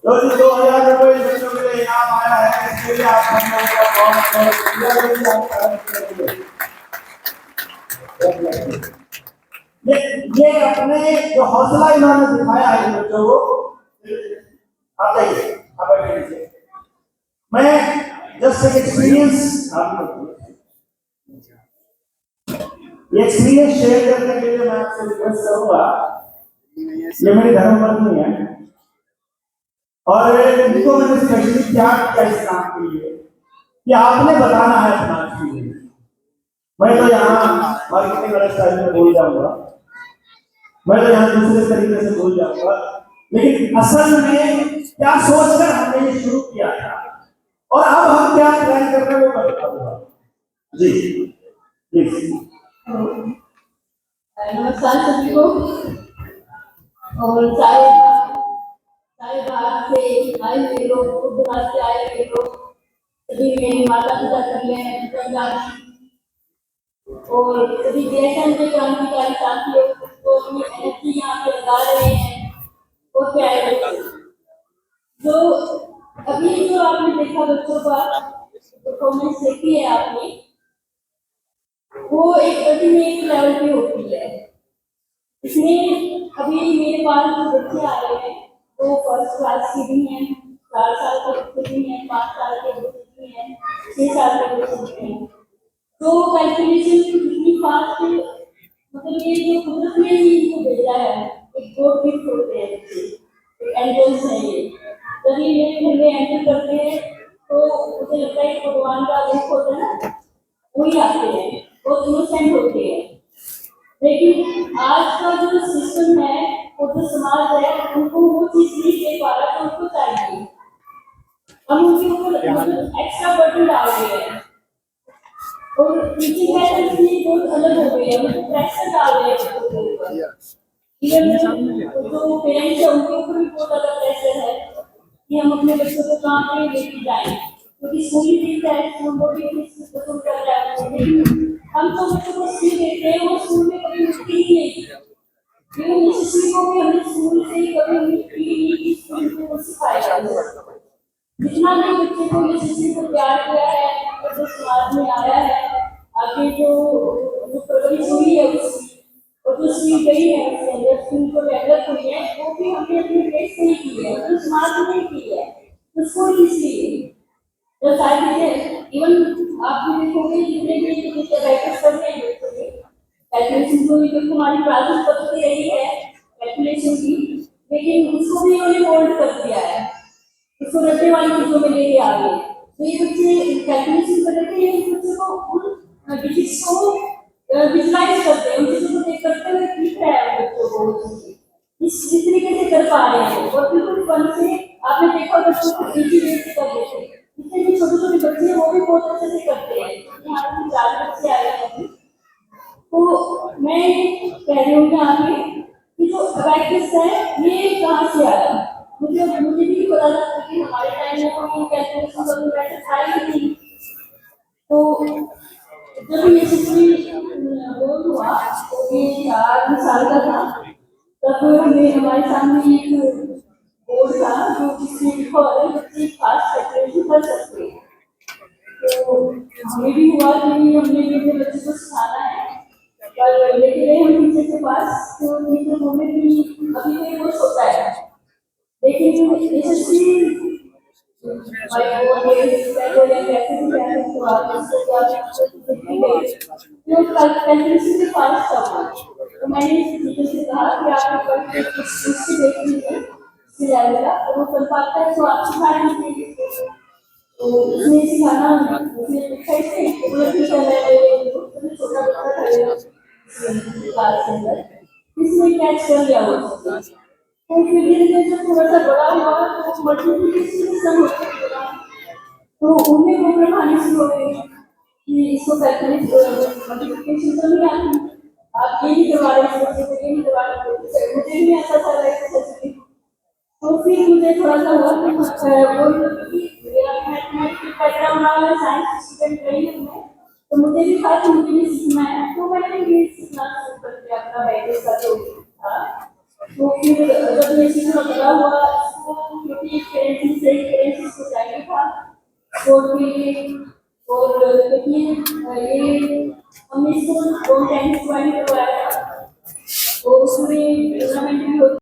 तो 2000 रुपए बच्चों के लिए इनाम आया है, इसके लिए आप हम लोगों का बहुत ये अपने जो हौसला इन्होंने दिखाया है बच्चों को, आप जाइए, आप बैठिए। मैं जस्ट एक एक्सपीरियंस ये एक्सपीरियंस शेयर करने के लिए मैं आपसे रिक्वेस्ट करूंगा। ये मेरी धर्मपत्नी है और इनको मैंने स्पेशली क्या किया इस काम के लिए कि आपने बताना है अपना एक्सपीरियंस। मैं तो यहाँ मार्केटिंग वाले स्टाइल में बोल जाऊंगा, मैं तो यहाँ दूसरे तरीके से बोल जाऊंगा, लेकिन असल में क्या सोचकर हमने ये शुरू किया था और अब हम क्या प्लान कर रहे हैं वो बताऊंगा। जी प्लीज। नमस्कार सभी को। और सारे भारत से आए हुए लोग, गुजरात से आए हुए लोग, सभी मेरे माता पिता कल्याण और सभी देशन के क्रांतिकारी साथियों को अपनी एनर्जी यहाँ पे लगा रहे हैं। और प्यारे बच्चे, जो अभी जो आपने देखा बच्चों का परफॉर्मेंस देखी है आपने, वो एक अल्टीमेट लेवल पे होती है। इसमें अभी मेरे पास जो बच्चे आ रहे हैं वो फर्स्ट क्लास के भी हैं, 4 साल के बच्चे भी हैं, 5 साल के बच्चे भी हैं, 6 साल के बच्चे भी हैं। तो कैलकुलेशन इतनी फास्ट, मतलब ये जो कुदरत ने ही इनको भेजा है, एक गॉड गिफ्ट होते हैं बच्चे, एक एंजल्स है ये। जब ये मेरे घर में एंटर करते हैं तो मुझे लगता है कि भगवान का रूप होता है ना, वही आते हैं, वो इनोसेंट होते हैं। लेकिन आज का जो सिस्टम है, वो जो समाज है, उनको वो चीज नहीं दे पा रहा, तो उनको चाहिए हम उनके ऊपर एक्स्ट्रा बर्डन डाल रहे हैं। और टीचिंग मेथड भी बहुत अलग हो गई है, मतलब प्रेशर डाल रहे हैं बच्चों के ऊपर। इवन जो पेरेंट्स है उनके ऊपर भी बहुत ज्यादा प्रेशर है कि हम अपने बच्चों को कहाँ पे लेके जाएं, क्योंकि स्कूल ही ठीक है, स्कूल को भी पसंद कर रहा है, लेकिन हम तो बच्चों को स्कूल देते हैं, वो स्कूल में कभी मिलती ही नहीं। इवन यशस्वी को भी हमने स्कूल से कभी मिलती ही नहीं कि स्कूल को वो सिखाया। जितना भी बच्चे को यशस्वी को प्यार किया है, जो समाज में आया है, आगे जो परवरिश हुई है उसकी, और जो सीख गई है उसके अंदर, स्कूल को डेवलप हुई है, वो भी हमने अपने देश से ही की है, तो समाज में की है। तो स्कूल इसलिए जो सारी चीजें, इवन आप भी देखोगे जितने भी जैसे बैठक कर रहे हैं बच्चों के कैलकुलेशन को भी, जो हमारी प्रारूप पद्धति रही है कैलकुलेशन की, लेकिन उसको भी उन्होंने मोल्ड कर दिया है, उसको रटने वाली चीजों में लेके आ गए। तो ये बच्चे कैलकुलेशन करते हैं, इस बच्चे को उन डिजिट्स को विजुलाइज करते हैं, उन चीजों को देख करते हुए दिख रहा है बच्चों को, इस तरीके से कर पा रहे हैं। और बिल्कुल फन से आपने देखा बच्चों को इजी वे से कर देते हैं। इससे भी छोटे छोटे बच्चे हैं वो भी बहुत अच्छे से करते हैं। यहाँ पे 4 बच्चे आए हैं, तो मैं कह रही हूँ यहाँ पे कि जो अबैकस है ये कहाँ से आया, मुझे भी पता था कि हमारे टाइम में कोई कैलकुलेशन का मेथड था ही नहीं। तो जब ये बोल हुआ तो ये 4 साल का था, तब हमारे सामने एक बोर्ड था जो जिसमें लिखा हुआ है बच्चे फास्ट कैलकुलेशन कर सकते हैं। तो हमें भी हुआ कि हमने अपने बच्चे को सिखाना है, पर लेके गए हम टीचर के पास, तो टीचर बोले कि अभी तो ये कुछ होता है, लेकिन यशस्वी तो मैंने टीचर से कहा कि आप देख लीजिए वो कर पाता है तो आप सिखा दीजिए। तो उसने सिखाना, उसने छोटा बच्चा था क्लास के अंदर, इसने कैच कर लिया वो, तो फिर धीरे धीरे जब थोड़ा सा बड़ा हुआ तो मल्टीप्लिकेशन सब होता गया, तो उन्हें प्रॉब्लम आनी शुरू हो गई कि इसको मल्टीप्लिकेशन तो नहीं आती, आप ये नहीं करवा रहे बच्चे को, ये नहीं करवा रहे, मुझे भी ऐसा चल रहा है। तो फिर मुझे थोड़ा सा हुआ कि मेरा मैथमेटिक्स बैकग्राउंड वाला साइंस स्टूडेंट रही हूँ मैं, तो मुझे भी था कि मुझे भी सीखना है, तो मैंने इंग्लिश सीखना शुरू कर दिया अपना बैकग्राउंड का जो था। तो फिर जब ये सीखना बड़ा हुआ इसको, क्योंकि पेरेंट्स से पेरेंट्स को चाहिए था, तो फिर और क्योंकि ये हमने इसको 2 टाइम ज्वाइन करवाया, तो उसमें टूर्नामेंट भी होती